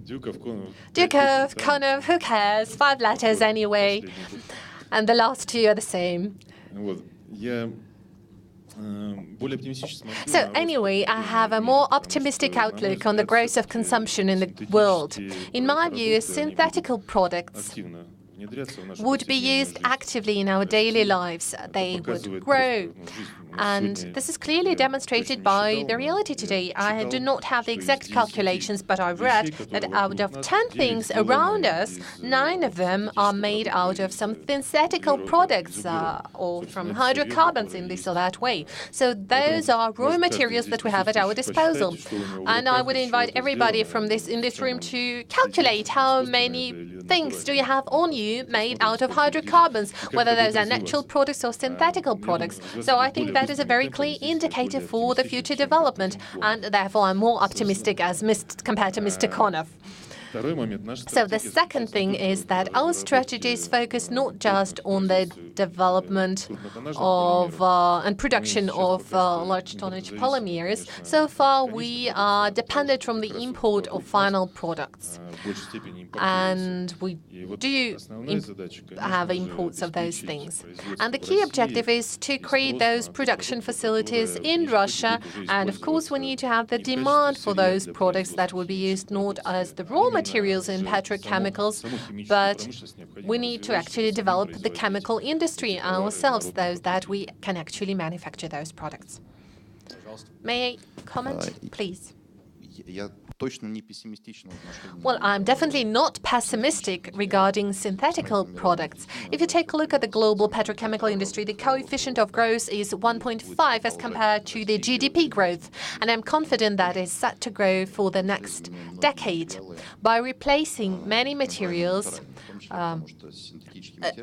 Dukov, Konov, who cares? 5 letters anyway. And the last 2 are the same. So anyway, I have a more optimistic outlook on the growth of consumption in the world. In my view, synthetical products would be used actively in our daily lives. They would grow. And this is clearly demonstrated by the reality today. I do not have the exact calculations, but I read that out of 10 things around us, 9 of them are made out of some synthetical products or from hydrocarbons in this or that way. So those are raw materials that we have at our disposal. And I would invite everybody in this room to calculate how many things do you have on you made out of hydrocarbons, whether those are natural products or synthetical products. So I think that is a very clear indicator for the future development, and therefore I'm more optimistic compared to Mr. Konov. So the second thing is that our strategies focus not just on the development of and production of large tonnage polymers. So far, we are dependent from the import of final products, and we do have imports of those things. And the key objective is to create those production facilities in Russia, and of course we need to have the demand for those products that will be used not as the raw materials in petrochemicals, but we need to actually develop the chemical industry ourselves, so that we can actually manufacture those products. May I comment, please? Well, I'm definitely not pessimistic regarding synthetical products. If you take a look at the global petrochemical industry, the coefficient of growth is 1.5 as compared to the GDP growth. And I'm confident that it's set to grow for the next decade by replacing many materials,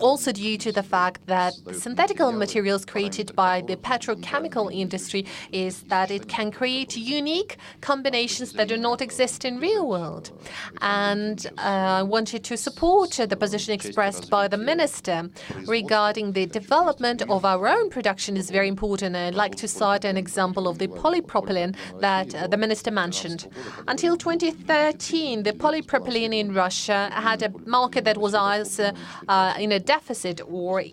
also due to the fact that synthetic materials created by the petrochemical industry is that it can create unique combinations that do not exist in real world. And I wanted to support the position expressed by the minister regarding the development of our own production is very important. I'd like to cite an example of the polypropylene that the minister mentioned. Until 2013, the polypropylene in Russia had a market that was either in a deficit or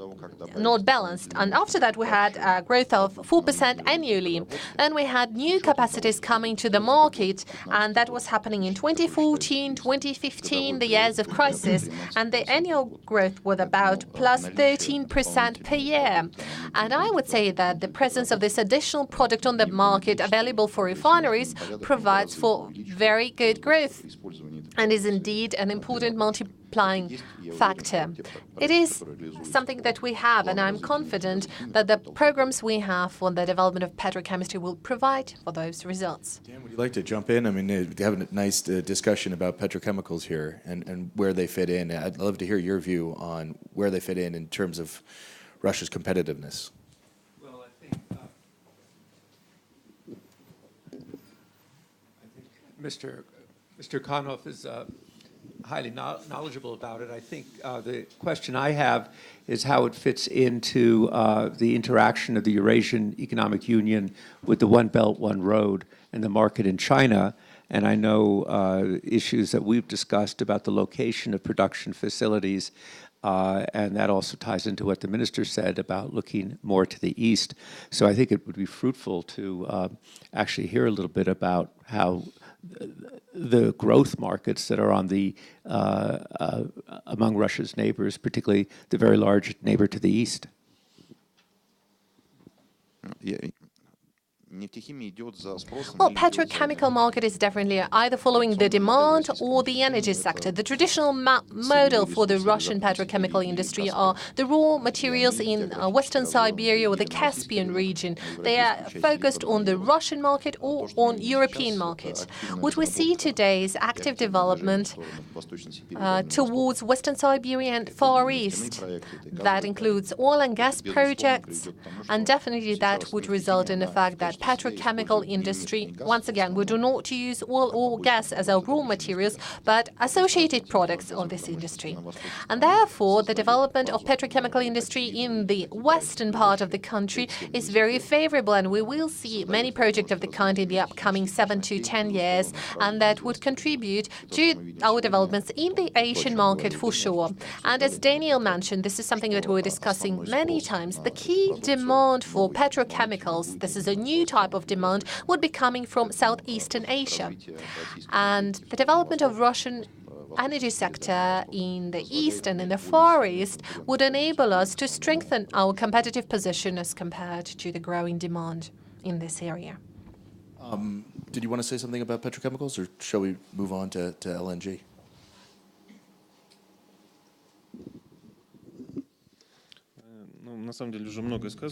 not balanced. And after that, we had a growth of 4% annually. Then we had new capacities coming to the market, and that was happening in 2014, 2015, the years of crisis, and the annual growth was about plus 13% per year. And I would say that the presence of this additional product on the market available for refineries provides for very good growth and is indeed an important multiplying factor. It is something that we have, and I'm confident that the programs we have for the development of petrochemistry will provide for those results. Dan, would you like to jump in? I mean, we have a nice discussion about petrochemicals here and where they fit in. I'd love to hear your view on where they fit in terms of Russia's competitiveness. Well, I think Mr. Konov is highly knowledgeable about it. I think the question I have is how it fits into the interaction of the Eurasian Economic Union with the One Belt, One Road and the market in China. And I know issues that we've discussed about the location of production facilities, and that also ties into what the minister said about looking more to the east. So I think it would be fruitful to actually hear a little bit about how the growth markets that are on the among Russia's neighbors, particularly the very large neighbor to the east. Well, petrochemical market is definitely either following the demand or the energy sector. The traditional model for the Russian petrochemical industry are the raw materials in Western Siberia or the Caspian region. They are focused on the Russian market or on European market. What we see today is active development towards Western Siberia and Far East. That includes oil and gas projects, and definitely that would result in the fact that petrochemical industry, once again, we do not use oil or gas as our raw materials, but associated products of this industry. And therefore, the development of petrochemical industry in the western part of the country is very favorable, and we will see many projects of the kind in the upcoming 7 to 10 years, and that would contribute to our developments in the Asian market for sure. And as Daniel mentioned, this is something that we're discussing many times. The key demand for petrochemicals, this is a new type of demand, would be coming from Southeastern Asia. And the development of Russian energy sector in the east and in the Far East would enable us to strengthen our competitive position as compared to the growing demand in this area. Did you want to say something about petrochemicals, or shall we move on to LNG?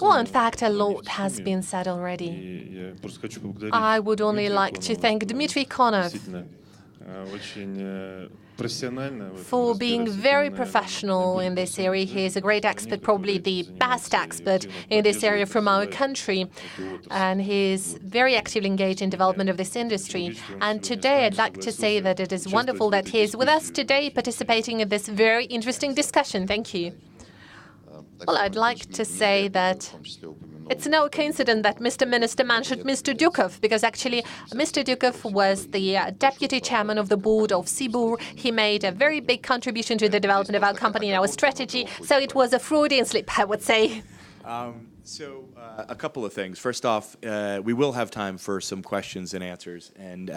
Well, in fact, a lot has been said already. I would only like to thank Dmitry Konov for being very professional in this area. He is a great expert, probably the best expert in this area from our country, and he is very actively engaged in development of this industry. And today I'd like to say that it is wonderful that he is with us today participating in this very interesting discussion. Thank you. Well, I'd like to say that it's no coincidence that Mr. Minister mentioned Mr. Dukov, because actually Mr. Dukov was the deputy chairman of the board of Sibur. He made a very big contribution to the development of our company and our strategy, so it was a Freudian slip, I would say. So a couple of things. First off, we will have time for some questions and answers, and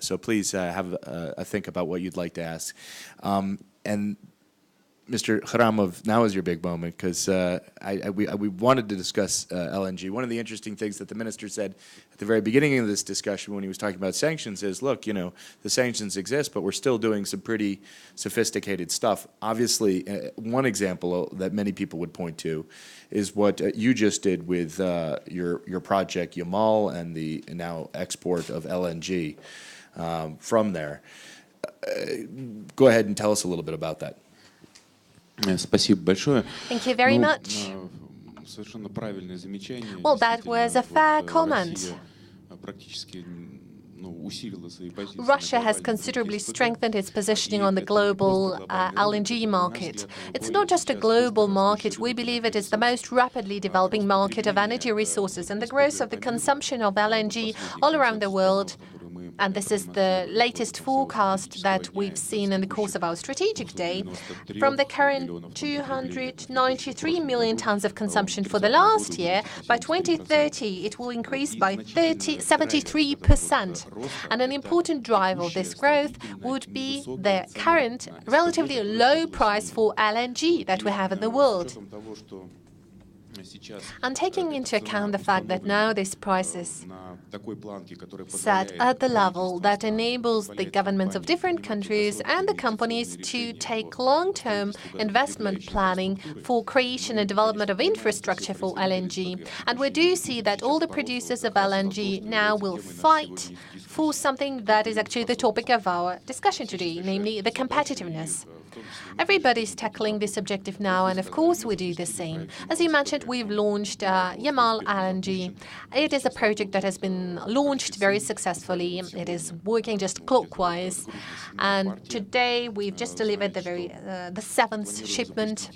so please have a think about what you'd like to ask. And Mr. Khramov, now is your big moment, because we wanted to discuss LNG. One of the interesting things that the minister said at the very beginning of this discussion when he was talking about sanctions is, look, you know, the sanctions exist, but we're still doing some pretty sophisticated stuff. Obviously, one example that many people would point to is what you just did with your project Yamal and the now export of LNG from there. Go ahead and tell us a little bit about that. Спасибо большое. Thank you very much. Совершенно правильное замечание. Well, that was a fair comment. Практически усилила свои позиции. Russia has considerably strengthened its positioning on the global LNG market. It's not just a global market. We believe it is the most rapidly developing market of energy resources, and the growth of the consumption of LNG all around the world. And this is the latest forecast that we've seen in the course of our strategic day. From the current 293 million tons of consumption for the last year, by 2030 it will increase by 73%. And an important driver of this growth would be the current relatively low price for LNG that we have in the world. And taking into account the fact that now this price is set at the level that enables the governments of different countries and the companies to take long-term investment planning for creation and development of infrastructure for LNG. And we do see that all the producers of LNG now will fight for something that is actually the topic of our discussion today, namely the competitiveness. Everybody's tackling this objective now, and of course we do the same. As you mentioned, we've launched Yamal LNG. It is a project that has been launched very successfully. It is working just clockwise, and today we've just delivered the seventh shipment.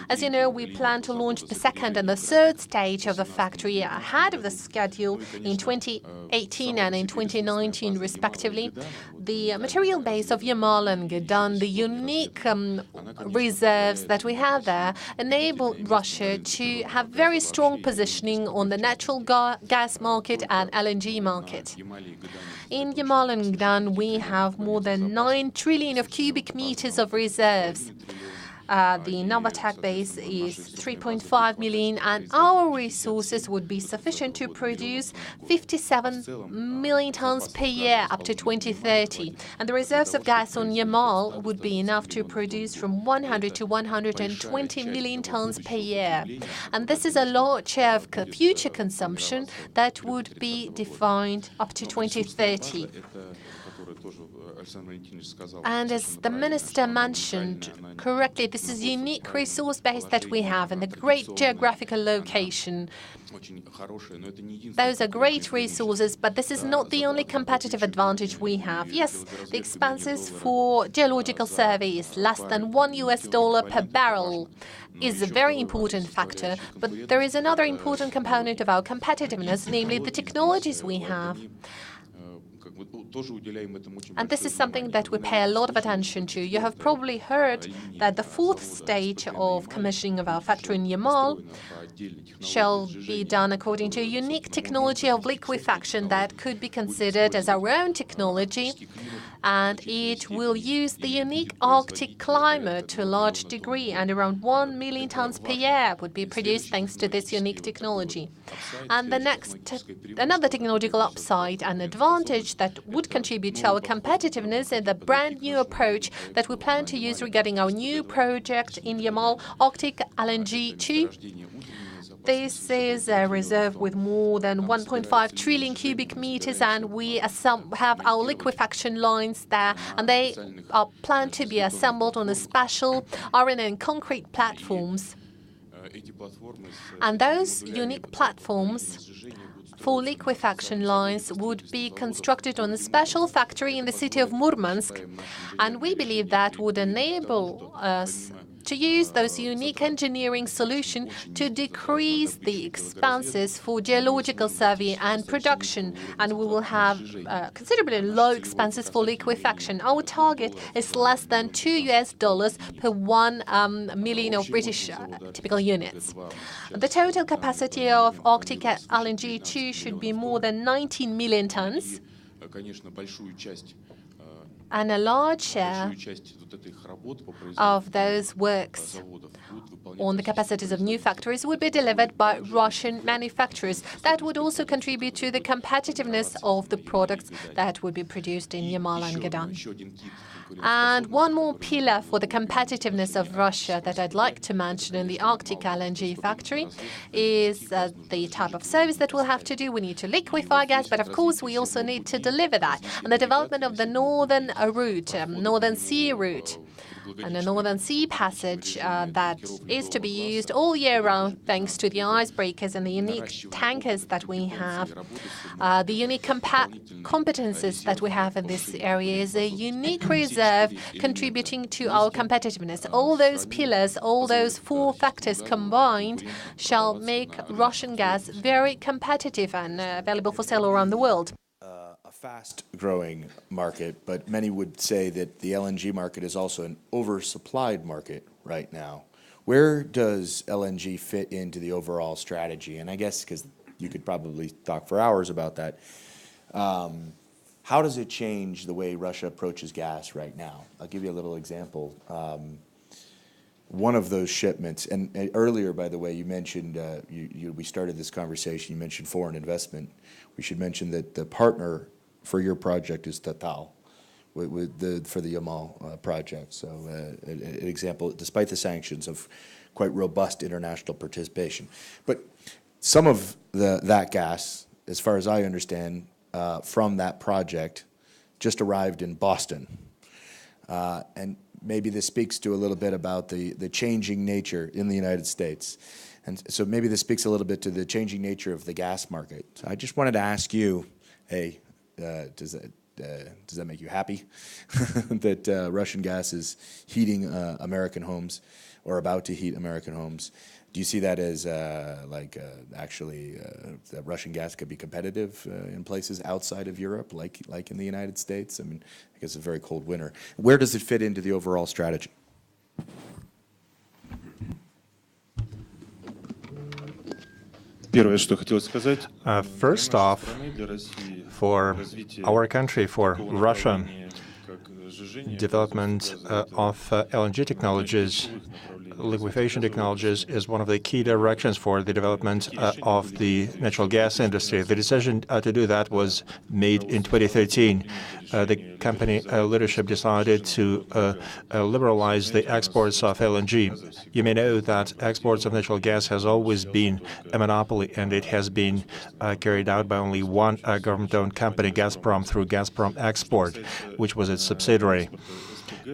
As you know, we plan to launch the second and the third stage of the factory ahead of the schedule in 2018 and in 2019, respectively. The material base of Yamal and Gedan, the unique reserves that we have there, enable Russia to have very strong positioning on the natural gas market and LNG market. In Yamal and Gedan, we have more than 9 trillion of cubic meters of reserves. The Novatek base is 3.5 million, and our resources would be sufficient to produce 57 million tons per year up to 2030. And the reserves of gas on Yamal would be enough to produce from 100 to 120 million tons per year. And this is a large share of future consumption that would be defined up to 2030. And as the minister mentioned correctly, this is a unique resource base that we have in a great geographical location. Those are great resources, but this is not the only competitive advantage we have. Yes, the expenses for geological survey is less than $1 per barrel is a very important factor, but there is another important component of our competitiveness, namely the technologies we have. And this is something that we pay a lot of attention to. You have probably heard that the fourth stage of commissioning of our factory in Yamal shall be done according to a unique technology of liquefaction that could be considered as our own technology, and it will use the unique Arctic climate to a large degree, and around 1 million tons per year would be produced thanks to this unique technology. And another technological upside and advantage that would contribute to our competitiveness is the brand new approach that we plan to use regarding our new project in Yamal, Arctic LNG 2. This is a reserve with more than 1.5 trillion cubic meters, and we have our liquefaction lines there, and they are planned to be assembled on a special iron and concrete platforms. And those unique platforms for liquefaction lines would be constructed on a special factory in the city of Murmansk, and we believe that would enable us to use those unique engineering solutions to decrease the expenses for geological survey and production, and we will have considerably low expenses for liquefaction. Our target is less than $2 per 1 million of British typical units. The total capacity of Arctic LNG 2 should be more than 19 million tons. And a large share of those works on the capacities of new factories would be delivered by Russian manufacturers. That would also contribute to the competitiveness of the products that would be produced in Yamal and Gedan. And one more pillar for the competitiveness of Russia that I'd like to mention in the Arctic LNG factory is the type of service that we'll have to do. We need to liquefy gas, but of course we also need to deliver that. And the development of the northern route, Northern Sea route, and the Northern Sea Passage that is to be used all year round thanks to the icebreakers and the unique tankers that we have. The unique competences that we have in this area is a unique reserve contributing to our competitiveness. All those pillars, all those 4 factors combined shall make Russian gas very competitive and available for sale around the world. Fast-growing market, but many would say that the LNG market is also an oversupplied market right now. Where does LNG fit into the overall strategy? And I guess, because you could probably talk for hours about that, how does it change the way Russia approaches gas right now? I'll give you a little example. One of those shipments, and earlier, by the way, you mentioned, we started this conversation, you mentioned foreign investment. We should mention that the partner for your project is Total, for the Yamal project. So an example, despite the sanctions, of quite robust international participation. But some of that gas, as far as I understand, from that project, just arrived in Boston. And maybe this speaks to a little bit about the changing nature in the United States. And so maybe this speaks a little bit to the changing nature of the gas market. So I just wanted to ask you, hey, does that make you happy that Russian gas is heating American homes or about to heat American homes? Do you see that as actually that Russian gas could be competitive in places outside of Europe, like in the United States? I mean, I guess it's a very cold winter. Where does it fit into the overall strategy? First off, for our country, for Russia, development of LNG technologies, liquefaction technologies is one of the key directions for the development of the natural gas industry. The decision to do that was made in 2013. The company leadership decided to liberalize the exports of LNG. You may know that exports of natural gas has always been a monopoly, and it has been carried out by only one government-owned company, Gazprom, through Gazprom Export, which was its subsidiary.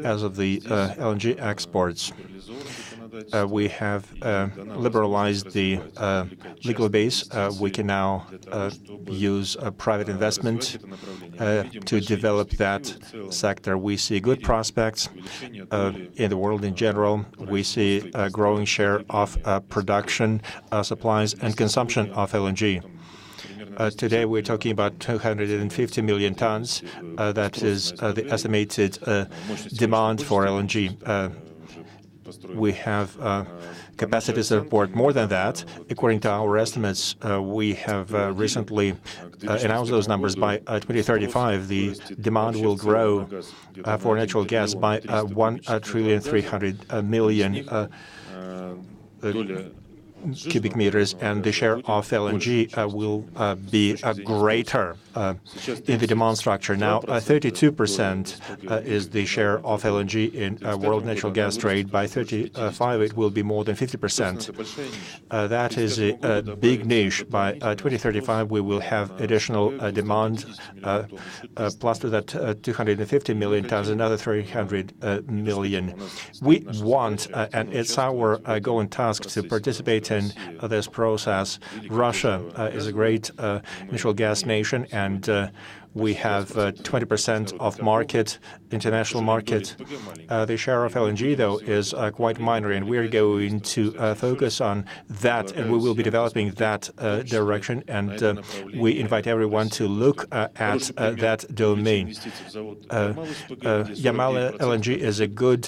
As of the LNG exports, we have liberalized the legal base. We can now use private investment to develop that sector. We see good prospects in the world in general. We see a growing share of production, supplies, and consumption of LNG. Today, we're talking about 250 million tons. That is the estimated demand for LNG. We have capacities that support more than that. According to our estimates, we have recently announced those numbers. By 2035, the demand will grow for natural gas by 1,300 million cubic meters, and the share of LNG will be greater in the demand structure. Now, 32% is the share of LNG in world natural gas trade. By 2035, it will be more than 50%. That is a big niche. By 2035, we will have additional demand, plus to that 250 million tons, another 300 million. We want, and it's our goal and task, to participate in this process. Russia is a great natural gas nation, and We have 20% of market, international market. The share of LNG, though, is quite minor, and we're going to focus on that, and we will be developing that direction, and we invite everyone to look at that domain. Yamal LNG is a good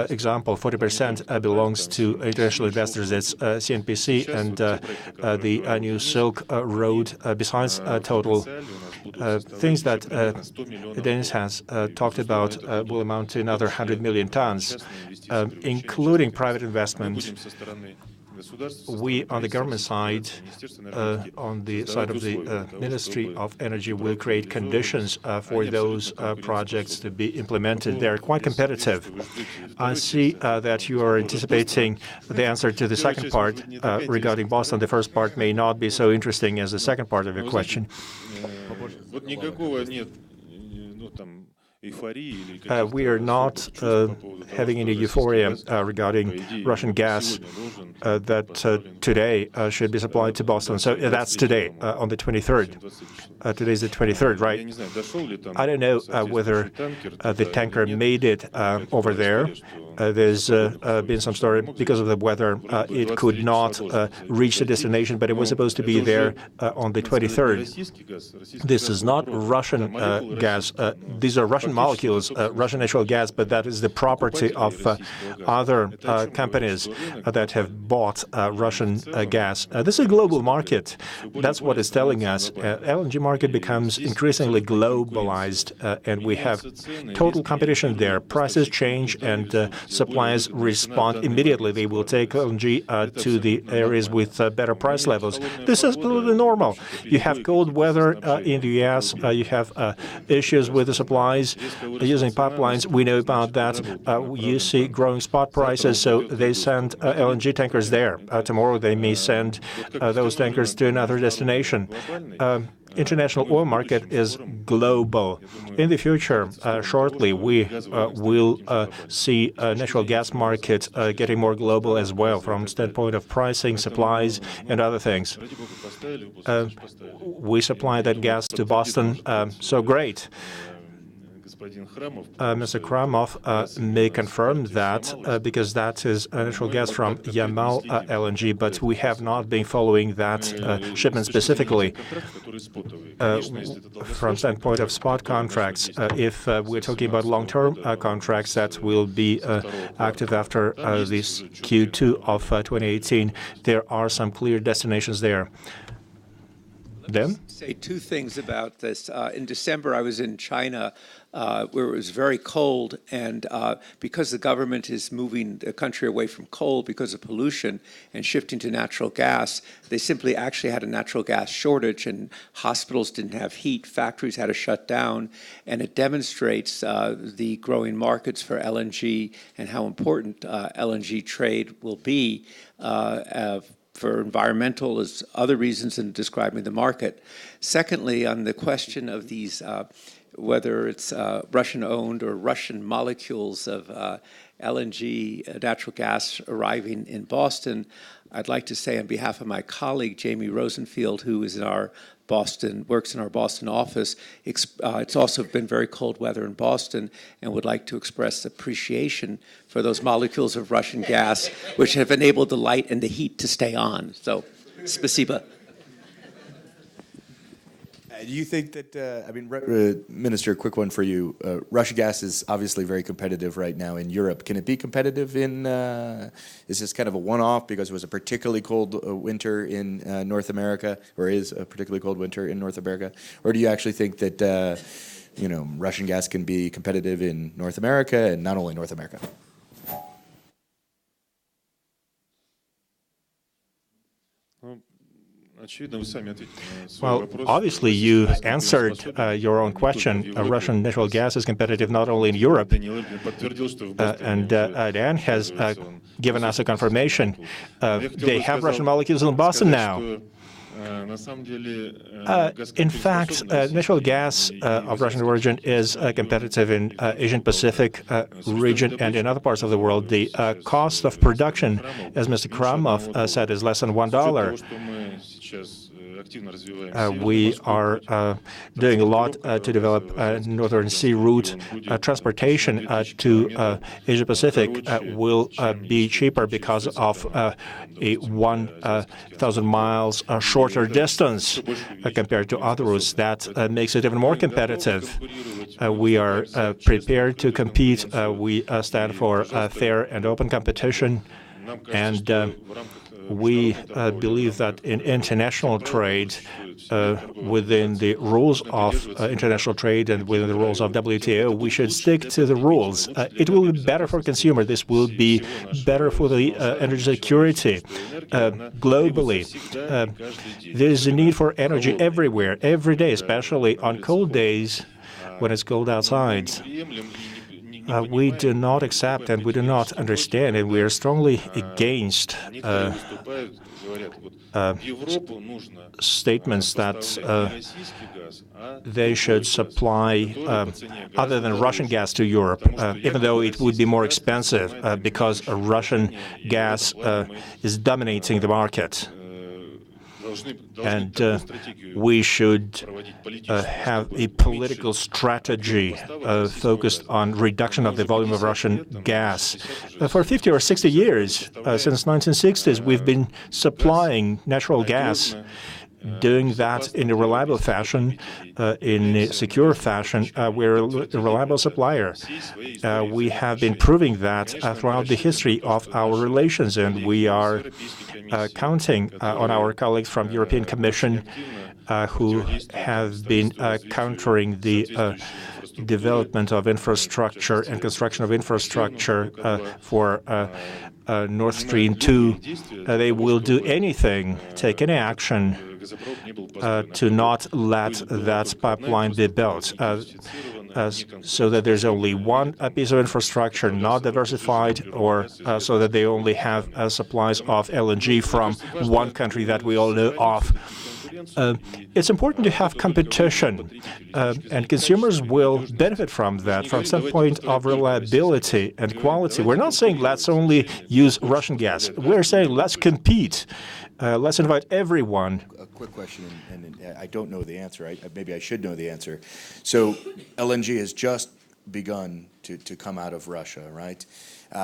example. 40% belongs to international investors. It's CNPC and the new Silk Road. Besides total things that Denis has talked about will amount to another 100 million tons, including private investment. We, on the government side, on the side of the Ministry of Energy, will create conditions for those projects to be implemented. They're quite competitive. I see that you are anticipating the answer to the second part regarding Boston. The first part may not be so interesting as the second part of your question. We are not having any euphoria regarding Russian gas that today should be supplied to Boston. So that's today, on the 23rd. Today's the 23rd, right? I don't know whether the tanker made it over there. There's been some story because of the weather. It could not reach the destination, but it was supposed to be there on the 23rd. This is not Russian gas. These are Russian molecules, Russian natural gas, but that is the property of other companies that have bought Russian gas. This is a global market. That's what it's telling us. LNG market becomes increasingly globalized, and we have total competition there. Prices change, and suppliers respond immediately. They will take LNG to the areas with better price levels. This is absolutely normal. You have cold weather in the U.S. You have issues with the supplies using pipelines. We know about that. You see growing spot prices, so they send LNG tankers there. Tomorrow they may send those tankers to another destination. International oil market is global. In the future, shortly, we will see a natural gas market getting more global as well from standpoint of pricing, supplies, and other things. We supply that gas to Boston, so great. Mr. Kramov may confirm that because that is natural gas from Yamal LNG, but we have not been following that shipment specifically. From standpoint of spot contracts, if we're talking about long-term contracts that will be active after this Q2 of 2018, there are some clear destinations there. Then? Say two things about this. In December, I was in China, where it was very cold, and because the government is moving the country away from coal because of pollution and shifting to natural gas, they simply actually had a natural gas shortage, and hospitals didn't have heat, factories had to shut down, and it demonstrates the growing markets for LNG and how important LNG trade will be for environmental as other reasons in describing the market. Secondly, on the question of these, whether it's Russian-owned or Russian molecules of LNG, natural gas arriving in Boston, I'd like to say on behalf of my colleague, Jamie Rosenfield, who is in our works in our Boston office. It's also been very cold weather in Boston, and would like to express appreciation for those molecules of Russian gas, which have enabled the light and the heat to stay on. So, spasiba. Do you think that, Minister, quick one for you. Russian gas is obviously very competitive right now in Europe. Can it be competitive in, is this kind of a one-off because it was a particularly cold winter in North America, or is a particularly cold winter in North America? Or do you actually think that, Russian gas can be competitive in North America and not only North America? Well, obviously, you answered your own question. Russian natural gas is competitive not only in Europe, and Dan has given us a confirmation. They have Russian molecules in Boston now. In fact, natural gas of Russian origin is competitive in Asian Pacific region and in other parts of the world. The cost of production, as Mr. Kramov said, is less than $1. We are doing a lot to develop Northern Sea route. Transportation to Asia-Pacific will be cheaper because of a 1,000 miles shorter distance compared to other routes. That makes it even more competitive. We are prepared to compete. We stand for fair and open competition, and we believe that in international trade, within the rules of international trade and within the rules of WTO, we should stick to the rules. It will be better for consumer. This will be better for the energy security globally. There is a need for energy everywhere, every day, especially on cold days when it's cold outside. We do not accept and we do not understand, and we are strongly against statements that they should supply other than Russian gas to Europe, even though it would be more expensive because Russian gas is dominating the market. And we should have a political strategy focused on reduction of the volume of Russian gas. For 50 or 60 years, since 1960s, we've been supplying natural gas, doing that in a reliable fashion, in a secure fashion. We're a reliable supplier. We have been proving that throughout the history of our relations, and we are counting on our colleagues from European Commission who have been countering the development of infrastructure and construction of infrastructure for Nord Stream 2. They will do anything, take any action to not let that pipeline be built, so that there's only one piece of infrastructure, not diversified, or so that they only have supplies of LNG from one country that we all know of. It's important to have competition, and consumers will benefit from that from some point of reliability and quality. We're not saying let's only use Russian gas. We're saying let's compete. Let's invite everyone. A quick question, and I don't know the answer. Maybe I should know the answer. So LNG has just begun to come out of Russia, right?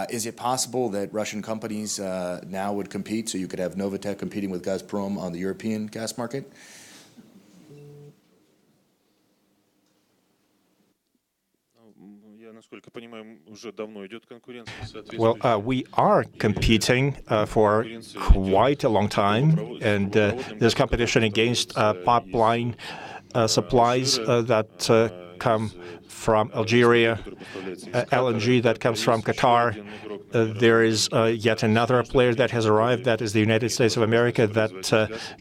Is it possible that Russian companies now would compete, so you could have Novatek competing with Gazprom on the European gas market? Well, we are competing for quite a long time, and there's competition against pipeline supplies that come from Algeria, LNG that comes from Qatar. There is yet another player that has arrived, that is the United States of America, that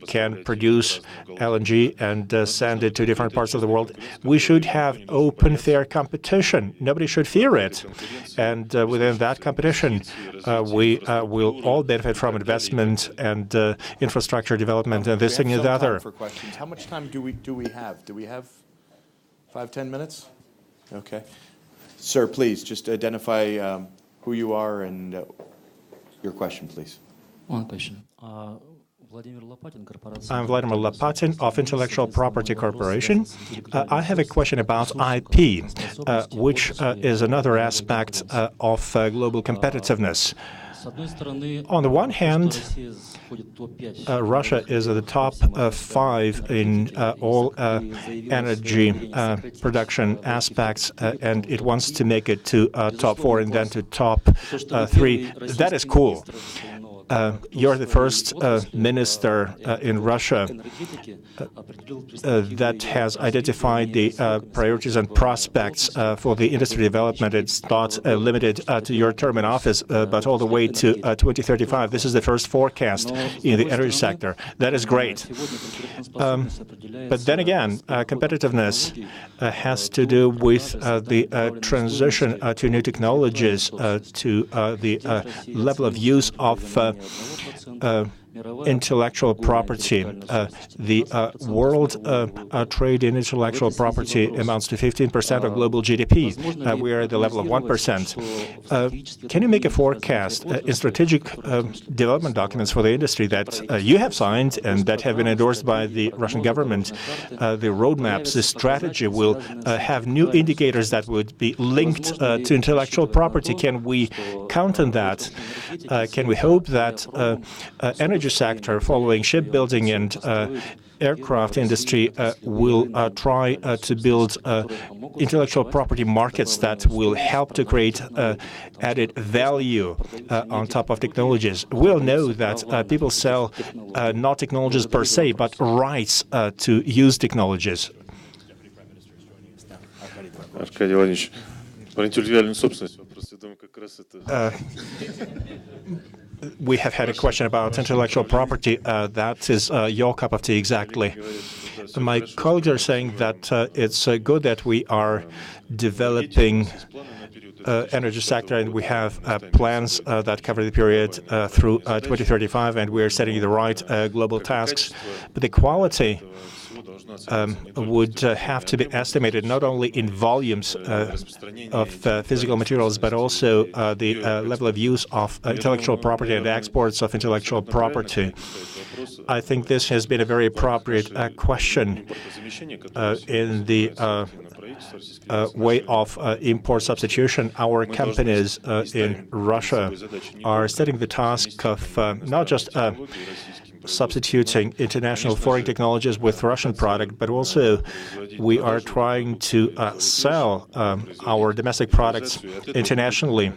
can produce LNG and send it to different parts of the world. We should have open, fair competition. Nobody should fear it. And within that competition, we will all benefit from investment and infrastructure development and this thing and the other. For questions. How much time do we have? Do we have 5-10 minutes? Okay. Sir, please, just identify who you are and your question, please. One question. I'm Vladimir Lopatin of Intellectual Property Corporation. I have a question about IP, which is another aspect of global competitiveness. On the one hand, Russia is at the top 5 in all energy production aspects, and it wants to make it to top 4 and then to top 3. That is cool. You're the first minister in Russia that has identified the priorities and prospects for the industry development. It's not limited to your term in office, but all the way to 2035. This is the first forecast in the energy sector. That is great. But then again, competitiveness has to do with the transition to new technologies, to the level of use of intellectual property. The world trade in intellectual property amounts to 15% of global GDP. We are at the level of 1%. Can you make a forecast in strategic development documents for the industry that you have signed and that have been endorsed by the Russian government? The roadmaps, the strategy will have new indicators that would be linked to intellectual property. Can we count on that? Can we hope that energy sector, following shipbuilding and aircraft industry, will try to build intellectual property markets that will help to create added value on top of technologies? We'll know that people sell not technologies per se, but rights to use technologies. Arkady Владимирович, про интеллектуальную собственность вопрос. Я думаю, как раз это... We have had a question about intellectual property. That is your cup of tea, exactly. My colleagues are saying that it's good that we are developing energy sector, and we have plans that cover the period through 2035, and we are setting the right global tasks. But the quality would have to be estimated not only in volumes of physical materials, but also the level of use of intellectual property and exports of intellectual property. I think this has been a very appropriate question in the way of import substitution. Our companies in Russia are setting the task of not just substituting international foreign technologies with Russian product, but also we are trying to sell our domestic products internationally.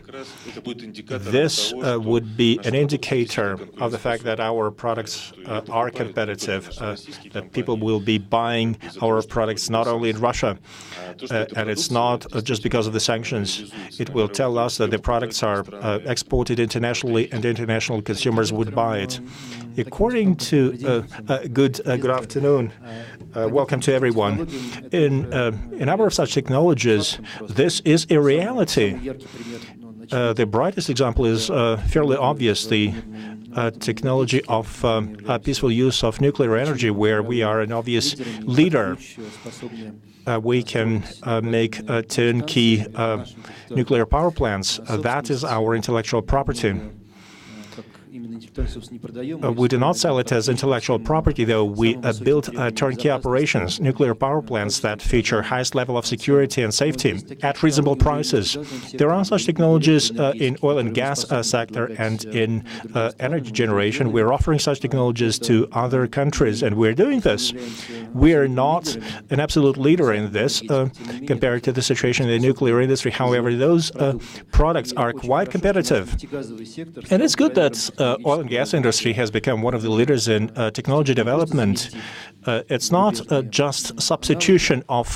This would be an indicator of the fact that our products are competitive, that people will be buying our products not only in Russia, and it's not just because of the sanctions. It will tell us that the products are exported internationally and international consumers would buy it. According to good afternoon, welcome to everyone. In a number of such technologies, this is a reality. The brightest example is fairly obvious, the technology of peaceful use of nuclear energy, where we are an obvious leader. We can make turnkey nuclear power plants. That is our intellectual property. We do not sell it as intellectual property, though. We build turnkey operations, nuclear power plants that feature highest level of security and safety at reasonable prices. There are such technologies in oil and gas sector and in energy generation. We're offering such technologies to other countries, and we're doing this. We are not an absolute leader in this compared to the situation in the nuclear industry. However, those products are quite competitive. And it's good that oil and gas industry has become one of the leaders in technology development. It's not just substitution of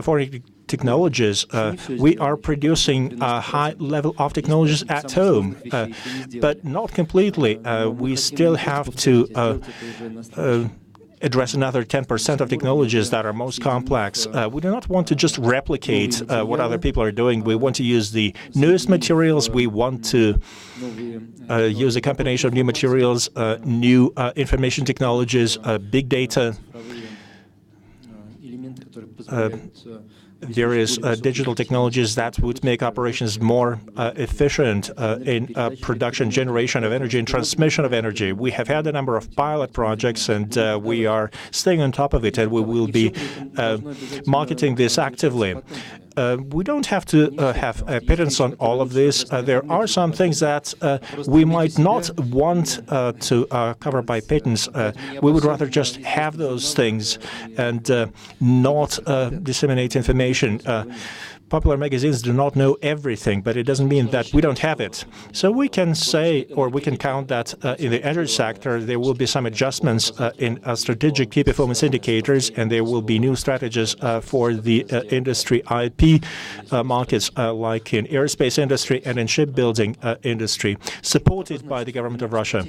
foreign technologies. We are producing a high level of technologies at home, but not completely. We still have to address another 10% of technologies that are most complex. We do not want to just replicate what other people are doing. We want to use the newest materials. We want to use a combination of new materials, new information technologies, big data, various digital technologies that would make operations more efficient in production, generation of energy, and transmission of energy. We have had a number of pilot projects, and we are staying on top of it, and we will be marketing this actively. We don't have to have patents on all of this. There are some things that we might not want to cover by patents. We would rather just have those things and not disseminate information. Popular magazines do not know everything, but it doesn't mean that we don't have it. So we can say, or we can count that in the energy sector, there will be some adjustments in strategic key performance indicators, and there will be new strategies for the industry IP markets, like in aerospace industry and in shipbuilding industry, supported by the government of Russia.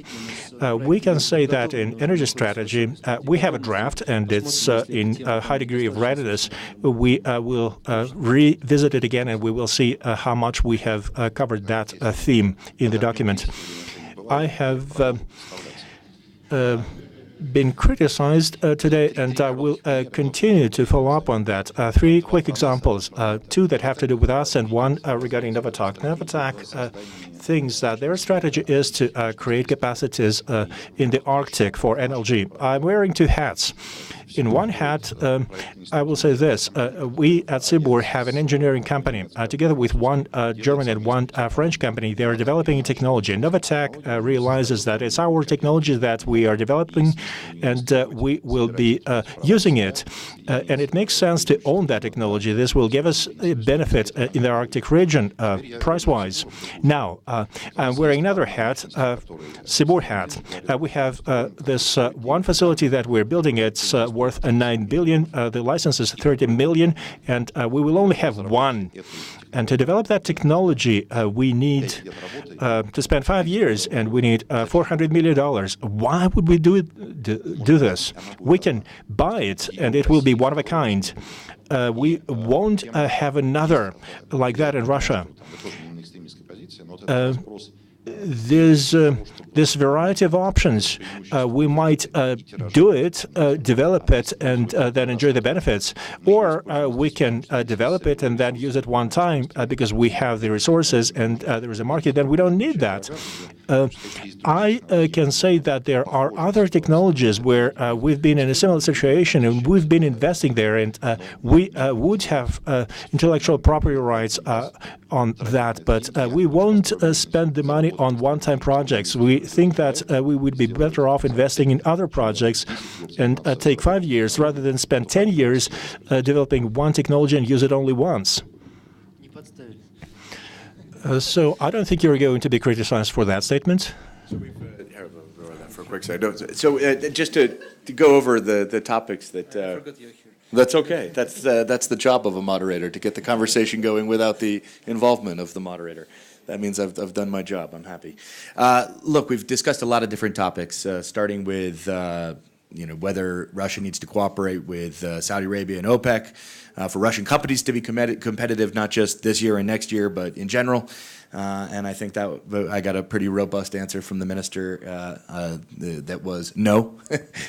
We can say that in energy strategy, we have a draft, and it's in a high degree of readiness. We will revisit it again, and we will see how much we have covered that theme in the document. I have been criticized today, and I will continue to follow up on that. Three quick examples, two that have to do with us and one regarding Novatek. Novatek thinks that their strategy is to create capacities in the Arctic for NLG. I'm wearing two hats. In one hat, I will say this. We at Sibur have an engineering company. Together with one German and one French company, they are developing a technology. Novatek realizes that it's our technology that we are developing, and we will be using it. And it makes sense to own that technology. This will give us a benefit in the Arctic region, price-wise. Now, I'm wearing another hat, Sibur hat. We have this one facility that we're building. It's worth 9 billion. The license is 30 million, and we will only have one. And to develop that technology, we need to spend 5 years, and we need $400 million. Why would we do this? We can buy it, and it will be one of a kind. We won't have another like that in Russia. There's this variety of options. We might do it, develop it, and then enjoy the benefits. Or we can develop it and then use it one time because we have the resources and there is a market, and we don't need that. I can say that there are other technologies where we've been in a similar situation and we've been investing there, and we would have intellectual property rights on that, but we won't spend the money on one-time projects. We think that we would be better off investing in other projects and take 5 years rather than spend 10 years developing one technology and use it only once. So I don't think you're going to be criticized for that statement. So we've for a quick second. So just to go over the topics that. That's okay. That's the job of a moderator, to get the conversation going without the involvement of the moderator. That means I've done my job. I'm happy. Look, we've discussed a lot of different topics, starting with whether Russia needs to cooperate with Saudi Arabia and OPEC, for Russian companies to be competitive, not just this year and next year, but in general. And I think that I got a pretty robust answer from the minister that was no,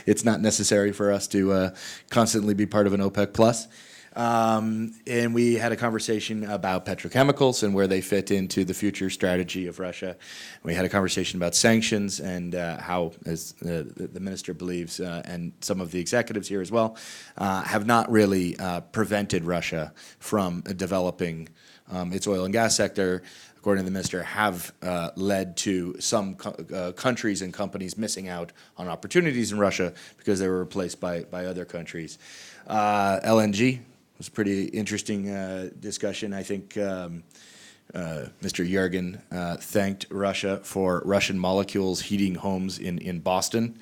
it's not necessary for us to constantly be part of an OPEC plus. And we had a conversation about petrochemicals and where they fit into the future strategy of Russia. We had a conversation about sanctions and how, as the minister believes, and some of the executives here as well, have not really prevented Russia from developing its oil and gas sector, according to the minister, have led to some countries and companies missing out on opportunities in Russia because they were replaced by other countries. LNG was a pretty interesting discussion. I think Mr. Yergin thanked Russia for Russian molecules heating homes in Boston,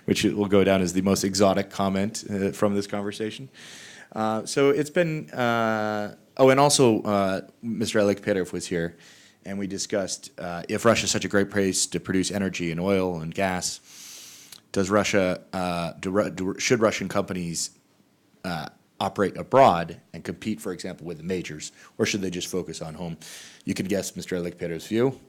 which will go down as the most exotic comment from this conversation. So it's been... and also Mr. Oleg Perov was here, and we discussed if Russia is such a great place to produce energy and oil and gas, does Russia, should Russian companies operate abroad and compete, for example, with the majors, or should they just focus on home? You can guess Mr. Oleg Perov's view.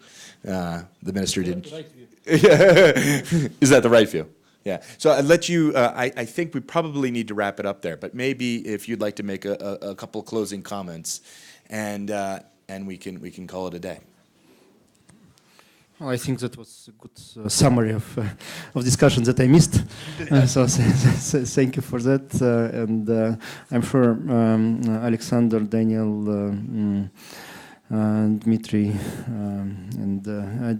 The minister didn't. The right view. Is that the right view? Yeah. So I'd let you. I think we probably need to wrap it up there, but maybe if you'd like to make a couple closing comments, and we can call it a day. Well, I think that was a good summary of discussions that I missed. So thank you for that. And I'm sure Alexander, Daniel, Dmitry, and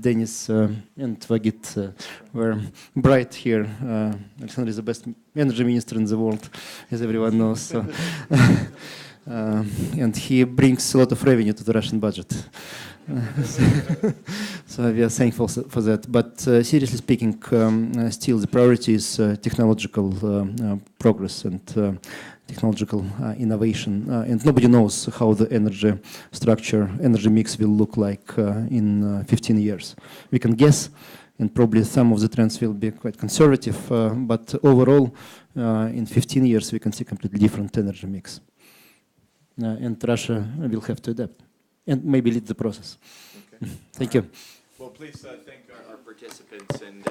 Denis and Vagit were bright here. Alexander is the best energy minister in the world, as everyone knows. So and he brings a lot of revenue to the Russian budget. So we are thankful for that. But seriously speaking, still the priority is technological progress and technological innovation. And nobody knows how the energy structure, energy mix will look like in 15 years. We can guess, and probably some of the trends will be quite conservative, but overall, in 15 years, we can see completely different energy mix. And Russia will have to adapt and maybe lead the process. Okay. Thank you. Well, please thank our participants, and